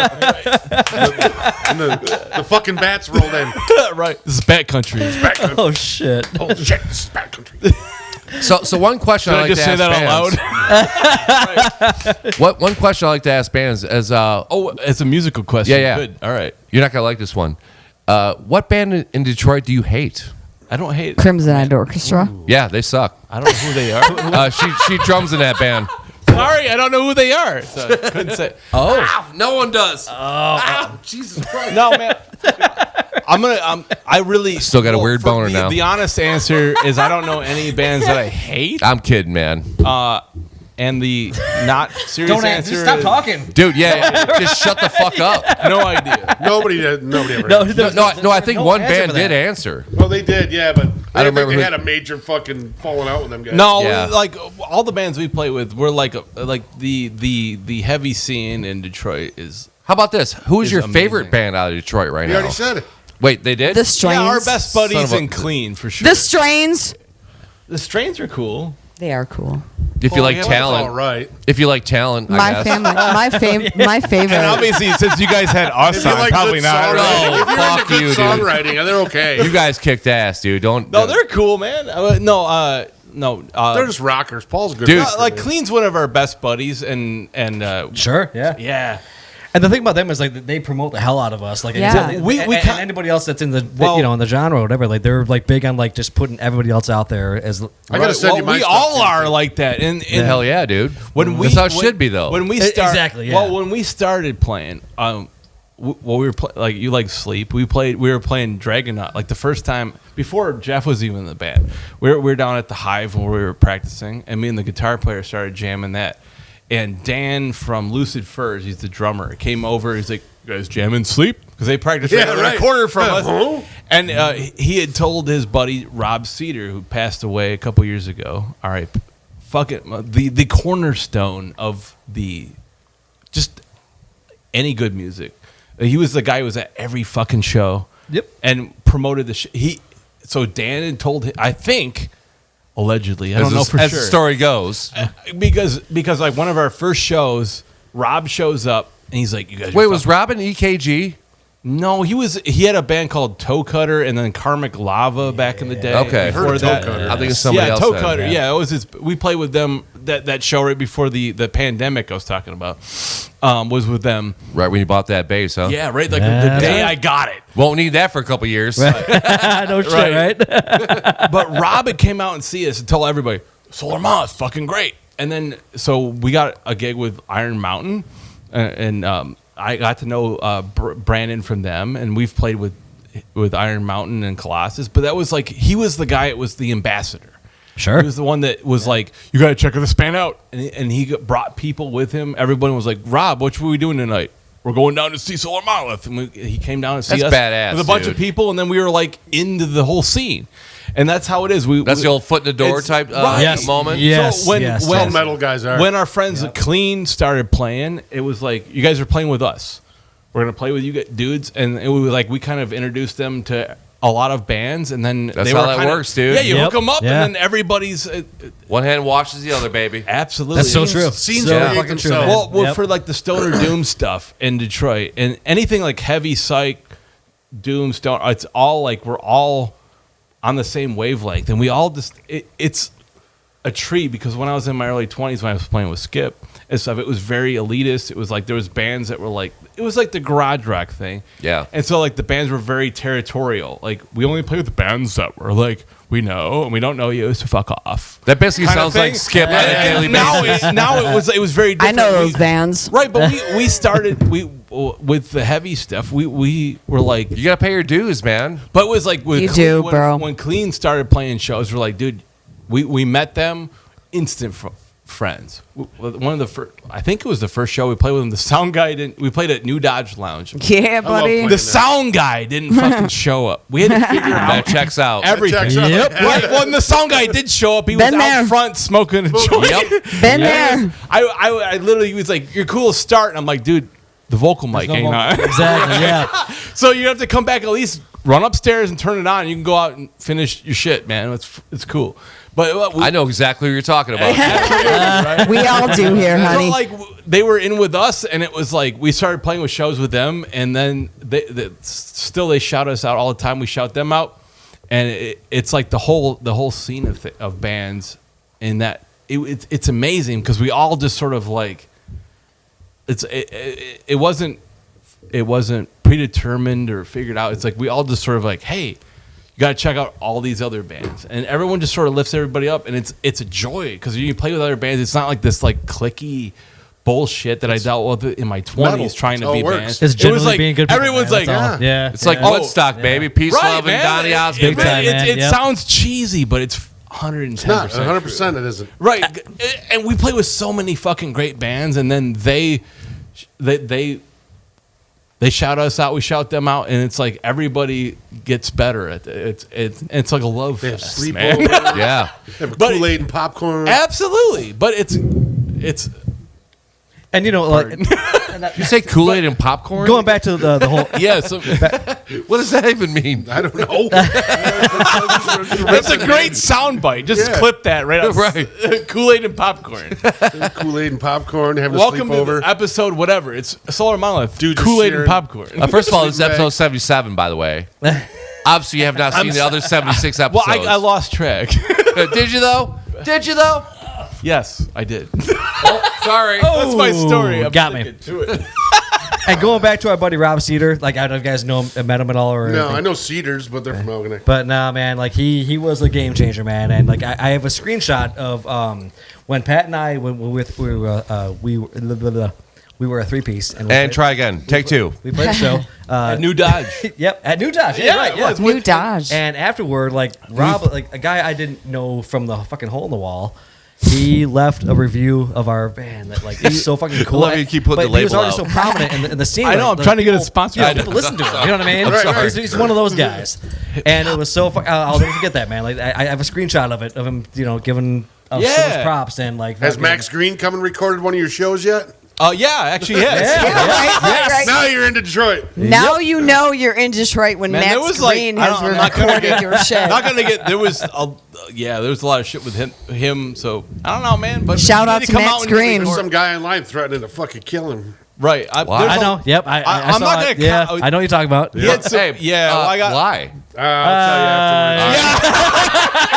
the fucking bats rolled in. Right. This is Bat Country. Bat country. Oh, shit. Oh shit, this is bat country. So one question Did I I like just to say ask that bands. out loud? One question I like to ask bands is Oh, it's a musical question. Yeah. Good. All right. You're not gonna like this one. What band in Detroit do you hate? I don't hate. Crimson Eyed Orchestra. Yeah, they suck. I don't know who they are. She drums in that band. Sorry, I don't know who they are. So I couldn't say. Ow, no one does. Ow, Jesus Christ. No, man. I really Still got a weird for boner now. The honest answer is I don't know any bands that I hate. I'm kidding, man. And the not serious answer Just stop is talking. Dude, yeah, just shut the fuck up. no idea. Nobody ever. No, I think one band did answer. Well, they did, yeah, but I don't remember they who- had a major fucking falling out with them guys. No, Yeah. like all the bands we play with, we're like the heavy scene in Detroit is How about this? Who is Is your amazing. favorite band out of Detroit right You now? already said it. Wait, they did? The Strains. Yeah, our best buddies Son of a- and Clean for sure. The Strains. The Strains are cool. They are cool. If you like All talent, right. if you like talent, I My guess. family. My favorite. And obviously, since you guys had us If you on, like probably good not. songwriting, No, if you're fuck into good you, dude. songwriting, they're okay. You guys kicked ass, dude. Don't. No, they're cool, man. No. They're just rockers. Paul's a good Dude, rocker, Like man. Clean's one of our best buddies, and Sure, yeah. yeah. And the thing about them is like they promote the hell out of us. Like Yeah. We and anybody else that's in the Well- in the genre or whatever. Like they're like big on like just putting everybody else out there as. I gotta send you my we stuff, all too. are like that, and Hell yeah, dude. when we That's how it when- should be, though. When we Exactly, start, yeah. Well, when we started playing, we were like you like Sleep. We were playing Dragonaut like the first time before Jeff was even in the band. We were down at the Hive where we were practicing, and me and the guitar player started jamming that. And Dan from Lucid Furs, he's the drummer, came over. He's like, "You guys jamming Sleep?" Because they practiced right around the corner from us. Huh? And he had told his buddy Rob Cedar, who passed away a couple years ago. All right, fuck it, the cornerstone of the just any good music. He was the guy who was at every fucking show. Yep. And promoted the so Dan had told him, I think, allegedly, I don't know for as sure, the story goes. because like one of our first shows, Rob shows up and he's like, "You guys." Wait, are was fucking-" Robin EKG? No, he had a band called Toe Cutter and then Karmic Lava back in the day. Okay. before Heard of Toe that. Cutter. I think it's somebody yeah, else. Toe then. Cutter. Yeah, it was his. We played with them that show right before the pandemic I was talking about. Was with them. Right when you bought that bass, huh? Yeah, right. Like Yeah. the day I got it. Won't need that for a couple years. no shit, Right. right? But Rob had came out and see us and told everybody, Solar Ma is fucking great. And then, so we got a gig with Iron Mountain, and I got to know Brandon from them, and we've played with Iron Mountain and Colossus. But that was like, he was the guy, it was the ambassador. Sure. He was the one that was like, "You got to check this band out," and he brought people with him. Everyone was like, "Rob, what were we doing tonight?" "We're going down to see Solar Monolith," and he came down to see That's us badass, with a bunch dude. of people, and then we were like into the whole scene, and that's how it is. That's the old foot in the door It's- type right. Yes. moment. Yes. So when All metal guys are. when our friends at Clean started playing, it was like, "You guys are playing with us. We're gonna play with you dudes," and it was like we kind of introduced them to a lot of bands, and then That's they how were that kinda- works, dude. Yeah, you Yep. hook them up, Yeah. and then everybody's One hand washes the other, baby. absolutely. That's so true. Scenes so create fucking true. themselves. man. Well, Yep. for like the stoner doom stuff in Detroit and anything like heavy psych, doom, stoner, it's all like we're all on the same wavelength, and we all just it's a treat because when I was in my early 20s when I was playing with Skip and stuff, it was very elitist. It was like there was bands that were like, it was like the garage rock thing. Yeah. And so like the bands were very territorial. Like we only play with the bands that were like we know and we don't know you, so fuck off. That basically Kind of sounds like thing. Skip on a daily Now basis. it was very I different. know those We- bands. Right, but we started with the heavy stuff. We were like, You gotta pay your dues, man. but it was like with You do, when, bro. When Clean started playing shows, we're like, dude, we met them, instant friends. One of the first, I think it was the first show we played with them. The sound guy didn't. We played at New Dodge Lounge. Yeah, buddy. playing The sound guy didn't fucking show up. We had to figure That out checks out. everything. checks out. Yep. Right, when the sound guy did show up, he was Been there. out front smoking a joint. Yep. Been there. I literally was like, "You're cool, start," and I'm like, "Dude, the vocal mic ain't on." Exactly. Yeah. So you have to come back at least run upstairs and turn it on. You can go out and finish your shit, man. It's cool. But I know exactly what you're talking about. We all do here, honey. So like they were in with us, and it was like we started playing with shows with them, and then they shout us out all the time. We shout them out, and it's like the whole scene of bands in that it's amazing because we all just sort of like it wasn't predetermined or figured out. It's like we all just sort of like, hey, you got to check out all these other bands, and everyone just sort of lifts everybody up, and it's a joy because you play with other bands. It's not like this like cliquey bullshit that I dealt with in my 20s metal. trying to That's be how it works. bands. It's It was generally like being good people, everyone's man. like, That's all. Yeah. It's like Yeah. Woodstock, baby. Peace, love, and Donny Osmond. Big time, man. It Yep. sounds cheesy, but it's 110%. Not 100%. It isn't. Right, and we play with so many fucking great bands, and then they shout us out, we shout them out, and it's like everybody gets better at it. It's like a love They have fest, sleepover. man. Yeah. They have But- Kool-Aid and popcorn. Absolutely, but it's And you know, like, You say Kool-Aid and popcorn? Going back to the whole. Yeah. So, what does that even mean? I don't know. That's a great soundbite. Just clip that right up. Right. Kool-Aid and popcorn. Kool-Aid and popcorn, having Welcome a sleepover. to episode whatever. It's Solar Monolith. Dude, just Kool-Aid and sharing- popcorn. First of all, this is Sleeping episode bag. 77, by the way. Obviously, you have not seen the other 76 Well, episodes. I lost track. Did you, though? Did you, though? Yes, I did. Sorry. That's my story. I'm got me. sticking to it. And going back to our buddy Rob Cedar, like I don't know if you guys know him, met him at all or No, anything. I know Cedars, but they're from Algonac. But nah, man, like he was a game changer, man. And like I have a screenshot of when Pat and I we were a 3-piece And try again. Take two. we played the show. At New Dodge. Yep, at New Dodge. Yeah, right. it Yeah. was. New Dodge. And afterward, like Rob, like a guy I didn't know from the fucking hole in the wall, he left a review of our band that like is so fucking cool. Love you keep putting but the he was label already out. so prominent in the scene. I know, like, I'm trying to get a people- sponsor. Yeah, I know. people listen to him. You know what I mean? I'm sorry. He's one of those guys, and it was so. I'll never forget that, man. Like I have a screenshot of it of him, giving us so Yeah. much props and like. Has fucking- Max Green come and recorded one of your shows yet? Yeah, actually, yes. Right. Now you're in Detroit. Now you know you're in Detroit when Man, there Max was like Green I has don't- I'm not gonna recorded get- your shit. Not gonna get. There was a lot of shit with him. So I don't know, man. But Shout he out need to come Max out and Green. There's record. some guy online threatening to fucking kill him. Right. Why? there's I a- know. Yep. I'm I saw not it. gonna Yeah, count- I know what you're talking about. He had some, Hey, yeah. Well, I got. why? I'll tell you afterwards.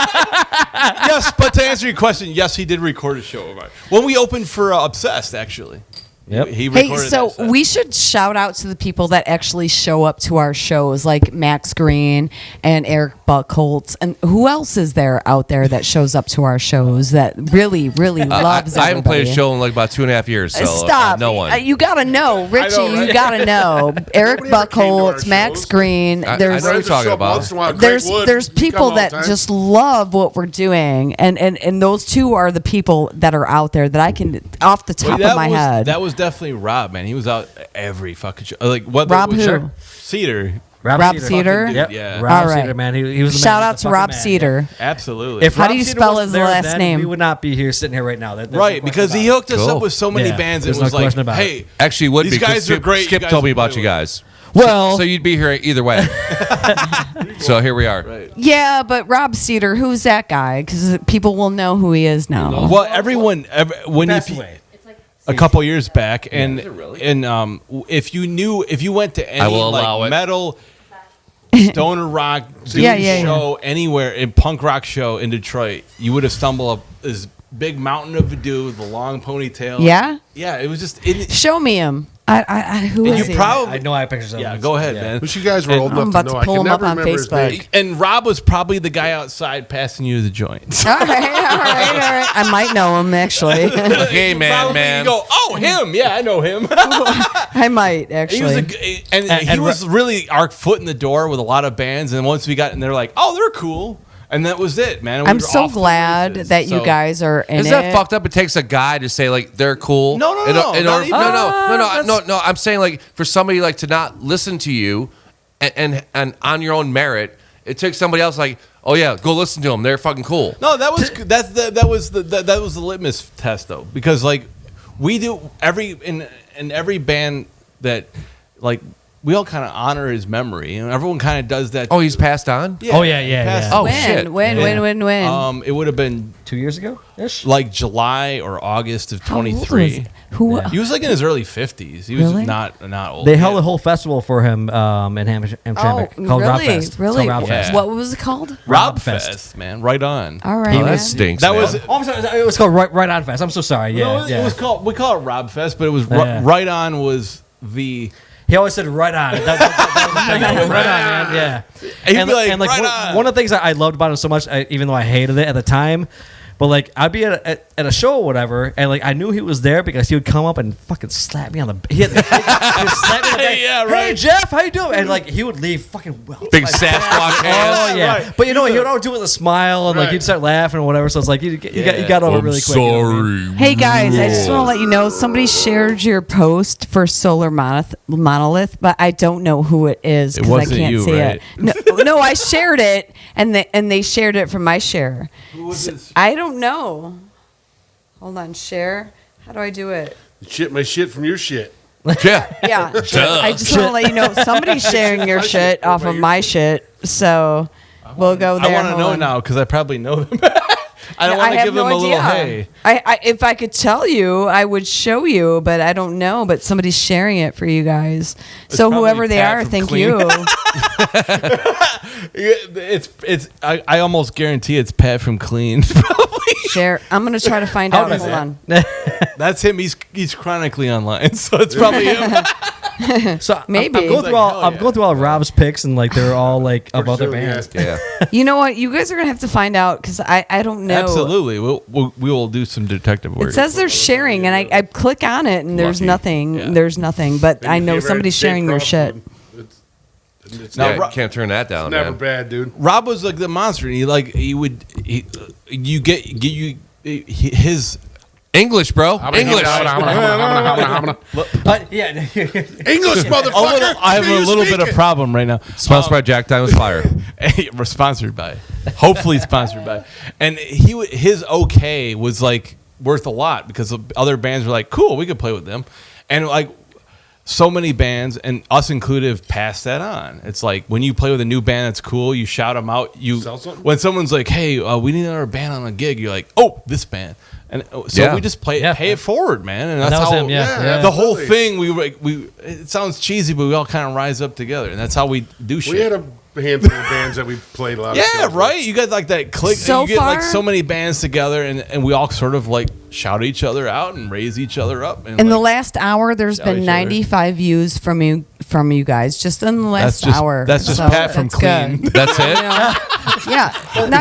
Yes, but to answer your question, yes, he did record a show of mine when we opened for Obsessed. Actually, Yep. he Hey, recorded. so that set. we should shout out to the people that actually show up to our shows, like Max Green and Eric Buckholtz, and who else is there out there that shows up to our shows that really, really loves I haven't played a everybody? show in like about 2.5 years. So Stop! no one. You gotta know, Richie. right? You gotta know Eric Nobody ever came to our Buckholtz, Max shows. Green. I There's know what you're talking Show up about. once in a while. Greg Wood, there's he people come all the that time. just love what we're doing, and those two are the people that are out there that I can off the top of my head. That was definitely Rob, man. He was out every fucking show. Like what? Rob who? Cedar. Rob Cedar? Fucking Yep. dude, yeah. Rob All right. Cedar, man. He was the Shout man. out He's to the Rob fucking man, Cedar. Absolutely. If How do Rob you Cedar spell wasn't his there last then, name? We would not be here sitting here right now. There's no Right, question because about he it. hooked us Cool. up with so many Yeah, bands. It there's was no like, question about hey, it. Actually, would These be 'cause guys are Skip, great. Skip You guys told me will about play you with guys. Well, So you'd be here either way. So here we are. Right. yeah, but Rob Cedar, who's that guy? Because people will know who he is now. Well, everyone, when Passed you away. a couple years back, and Is it really? and if you went to any will allow like it. metal, stoner rock doom Yeah, yeah, show anywhere in punk rock show in Detroit, you would have stumbled up this big mountain of a dude, the long ponytail. Yeah? yeah, it was just. Show me him. Who And is you he? probably I know I have pictures of yeah. him. Go ahead, Yeah. man. Wish you guys were old I'm enough about to to know. I pull can him up never on remember his Facebook. name. And Rob was probably the guy outside passing you the joints. all right. I might know him actually. Hey, Probably man. You go, oh, him. Yeah, I know him. I might actually. He was he was really our foot in the door with a lot of bands, and once we got in, they're like, "Oh, they're cool," and that was it, man. We I'm were so off the glad races. that you So- guys are in Isn't it. that fucked up? It takes a guy to say like they're cool. No, no, In no, in not order- even- no. I'm saying like for somebody like to not listen to you, and on your own merit, it takes somebody else like, oh yeah, go listen to them. They're fucking cool. No, that was that was the litmus test though, because like we do in every band that like we all kind of honor his memory, and everyone kind of does that. Oh, he's passed on. Oh, yeah, yeah, passed- yeah. Oh When? shit. When? It would have been 2 years ago ish. like July or August of How old was 23. he? Who? Yeah. He was like in his early 50s. He was Really? not old. They yet. held a whole festival for him in Hamtramck called Rob really? Fest. Really? It's called Rob Yeah. Fest. What was it called? Rob Fest. Fest, man. Right on. All right. Oh, man. that stinks. That man. was Oh, I'm sorry. It was called Right On Fest. I'm so sorry. Yeah, No, yeah. it was called. We call it Rob Fest, but it was Yeah. Right On was the. He always said right on. That was the thing. Right on, man. Yeah. He'd be like, "Right one, on." one of the things I loved about him so much, even though I hated it at the time, but like I'd be at a show or whatever, and like I knew he was there because he would come up and fucking slap me on the. He would slap me on the back. Yeah, Hey right. Jeff, how you doing? And like he would leave fucking well. Big Sasquatch Oh ass. yeah, Right. but you know he would always do it with a smile and like Right. he'd start laughing or whatever. So it's like you got over I'm really quick. You know what I mean? sorry. Hey guys, I just want to let you know somebody shared your post for Solar Monolith, but I don't know who it is It because I wasn't can't you, see right? it. No, I shared it and they shared it from my share. Who was this? I don't know. Hold on, share. How do I do it? Shit, my shit from your shit. Yeah. Yeah. I just want to let you know somebody's sharing your shit off of my shit. So we'll go there. I want to Hold know on. now because I probably know them. I don't Yeah, want to have give no them a little idea. hey. If I could tell you, I would show you, but I don't know. But somebody's sharing it for you guys. So probably whoever they Pat are, from thank Clean. you. I almost guarantee it's Pat from Clean. Share. I'm gonna try to find How out. is Hold that? on. That's him. He's chronically online, so it's probably him. So Maybe. I'm going through all. I'm going through all Rob's picks, and like they're all like of other sure, yeah. bands. Yeah. You know what? You guys are gonna have to find out because I don't know. Absolutely, we will do some detective work. It says they're sharing, and I click on it, and there's Lucky. nothing. Yeah. There's nothing. But I know Favorite somebody's Dave sharing your Cross shit. food. It's Yeah, Ro- you can't turn that down, never man. bad, dude. Rob was like the monster. And you get his. English, bro. English. Yeah. English, motherfucker. I have Can a you little speak bit of it? problem right now. Sponsored by Jack Daniel's Fire. We're sponsored by, hopefully sponsored by, and his okay was like worth a lot because the other bands were like, cool, we could play with them, and like so many bands and us included have passed that on. It's like when you play with a new band that's cool, you shout them out. You Sell something? when someone's like, hey, we need another band on a gig, you're like, oh, this band. And so Yeah. we just pay Yeah. it forward, man, and that's that was how him, yeah. the whole absolutely. thing. We it sounds cheesy, but we all kind of rise up together, and that's how we do shit. We had a handful of bands that we played a lot. of Yeah, shows with. right. You got like that click. So you get like far- so many bands together, and we all sort of like shout each other out and raise each other up. And In the like, last hour, there's Shout each been other. 95 views from you guys just in the last hour. That's just So Pat from that's Clean. good. That's it? Yeah,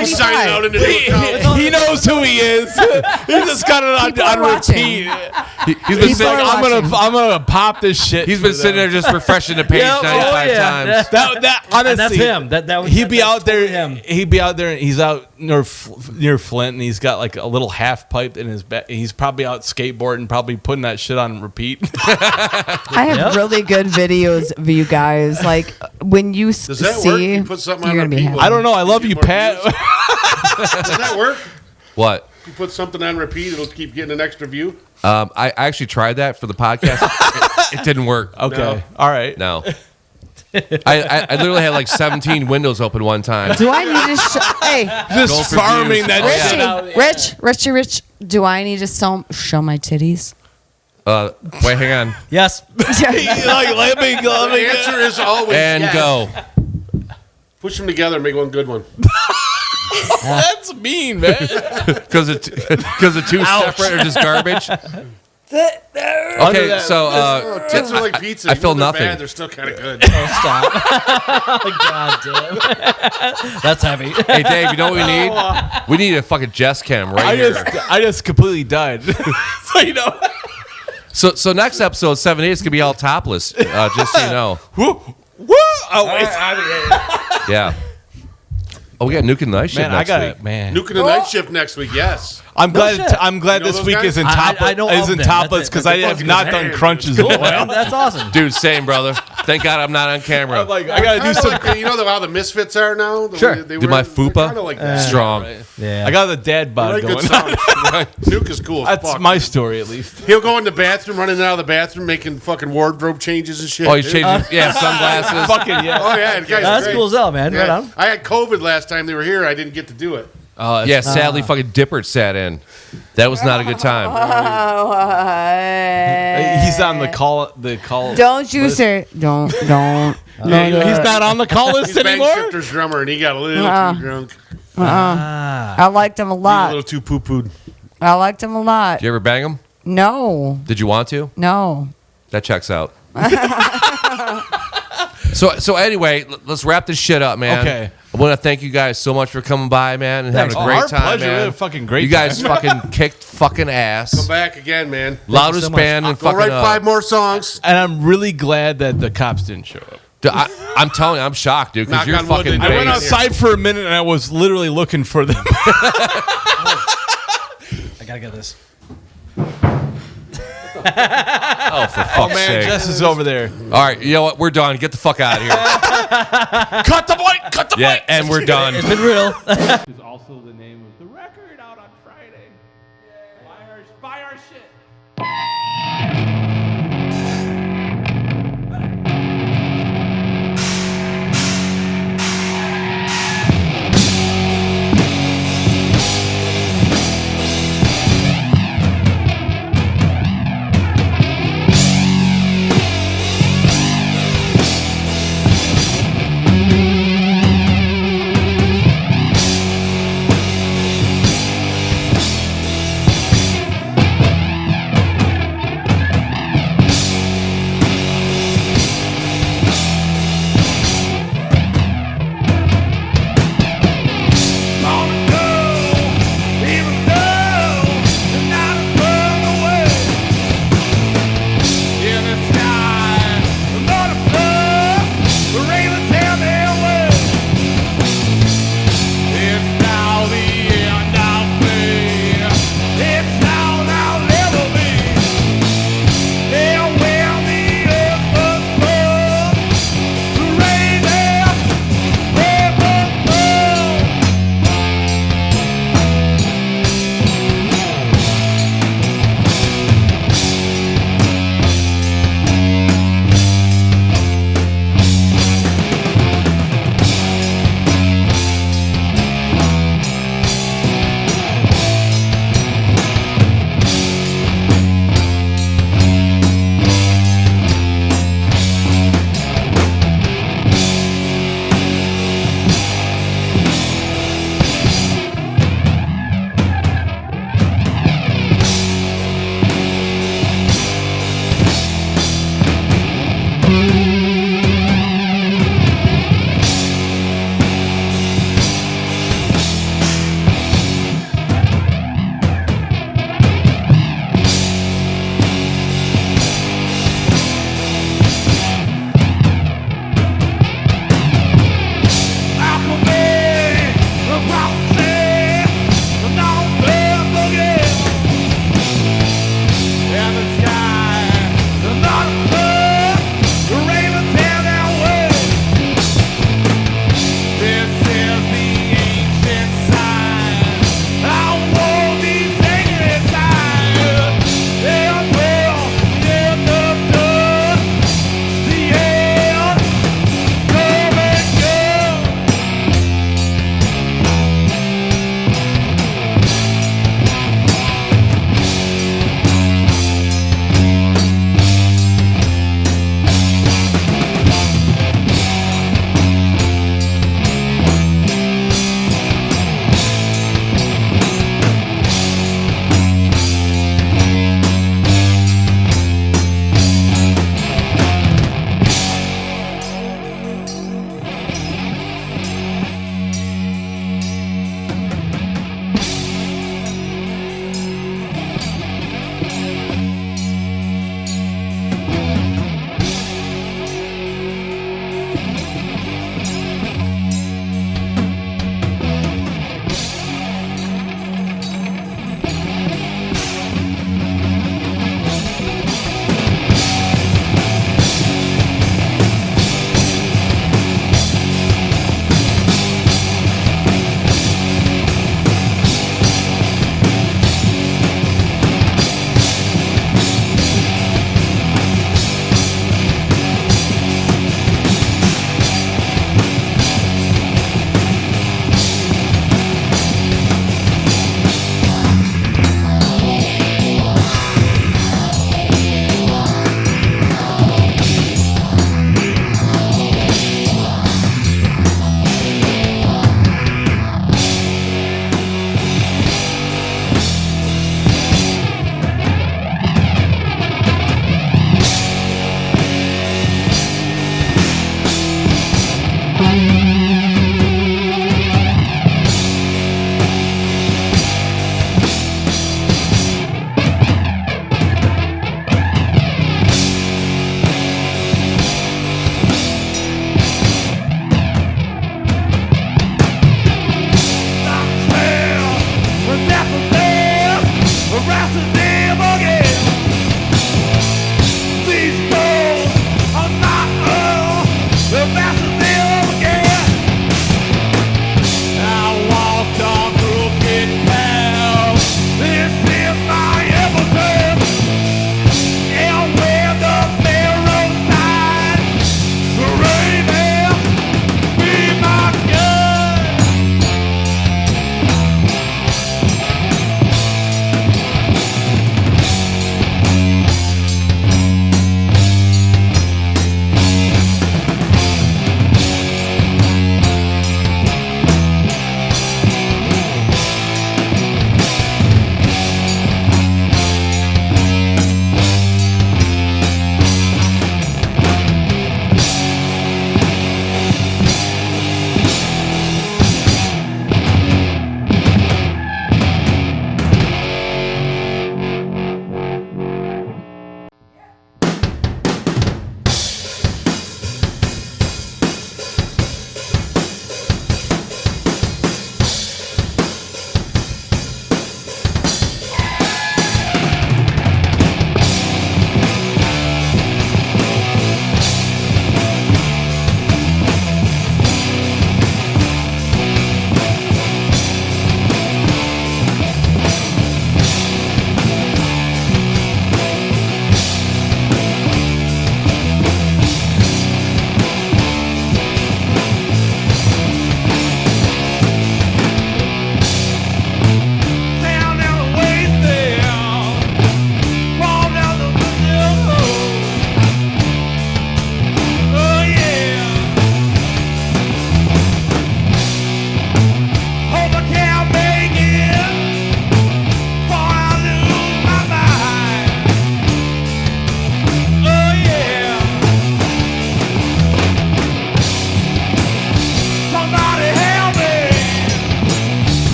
He's signing out 95. into the account. He knows who he is. He just got it People on are watching. repeat. He's been People sitting. are watching. I'm gonna pop this shit. He's been for sitting there them. just refreshing the page Yeah, 95 yeah. times. That honestly, And that's him. That was, He'd be that's out there. totally him. He'd be out there, and he's out near Flint, and he's got like a little half pipe in his back. He's probably out skateboarding, probably putting that shit on repeat. I have really good videos of you guys. Like when you Does that see, work? You put something you're on gonna be repeat? happy. I don't know. I love you, More Pat. views? Does that work? What? You put something on repeat, it'll keep getting an extra view. I actually tried that for the podcast. It didn't work. Okay. No. All right. No. I literally had like 17 windows open one time. Do I need to? Hey, Going Just for farming views. that Oh, shit yeah. out. Rich. Do I need to show my titties? Wait, hang on. Yes. Like, let me go. The answer is always And yes. go. Push them together and make one good one. That's mean, man. Because the two separate are just garbage. Okay, that- so Tits are like pizza. I Even feel though they're nothing. Bad, they're still kind of good. Stop. God damn. That's heavy. hey Dave, you know what we need? We need a fucking Jess cam right here. I just completely died. So you know. So next episode 78 is gonna be all topless. Just so you know. Woo! Oh wait. Yeah. Oh, we got Nuke and Night Shift Man, I next got week. it, man. Nuke and the night shift next week. Yes. I'm glad. shit. I'm glad You know this those week guys? isn't I know of isn't them. topless That's it. because I have fucking not done hand. crunches in a while. That's awesome. Dude, same brother. Thank God I'm not on camera. I'm like, I gotta do some. Like, you know how the Misfits are now? The Sure. way they Dude, were- my they're fupa kinda like that. strong. Yeah. I got the dad bod Very going good on. sound. Nuke is cool. as That's fuck. my story, at least. He'll go in the bathroom, running out of the bathroom, making fucking wardrobe changes and shit. Oh, he's dude. changing. Yeah, sunglasses. Fucking yeah. Oh yeah, the guy's That's great. cool as hell, man. Right Yeah. on. I had COVID last time they were here. I didn't get to do it. Yeah, sadly, fucking Dippert sat in. That was not a good time. He's on the call. The call. Don't you list. say? Don't. He's not on the call list He's Bang anymore. Shifter's drummer, and he got a little too drunk, I liked him a a lot. little too poo-pooed. I liked him a lot. Did you ever bang him? No. Did you want to? No. That checks out. So anyway, let's wrap this shit up, man. Okay. I want to thank you guys so much for coming by, man, and having a great Our time, pleasure. We man. had a fucking great You guys time. fucking kicked fucking ass. Come back again, man. Loudest so much. band and Go fucking. write 5 more songs. And I'm really glad that the cops didn't show up. Dude, I'm telling you, I'm shocked, dude, because Knock you're on wood, fucking. they I went Bang. bass. outside for a minute and I was literally looking for them. I gotta get this. Oh, for fuck's Man, sake! Jess is over there. All right, you know what? We're done. Get the fuck out of here. Cut the mic. Cut the Yeah, mic. and we're done. It's been real. Is also the name of the record out on Friday. Buy our shit.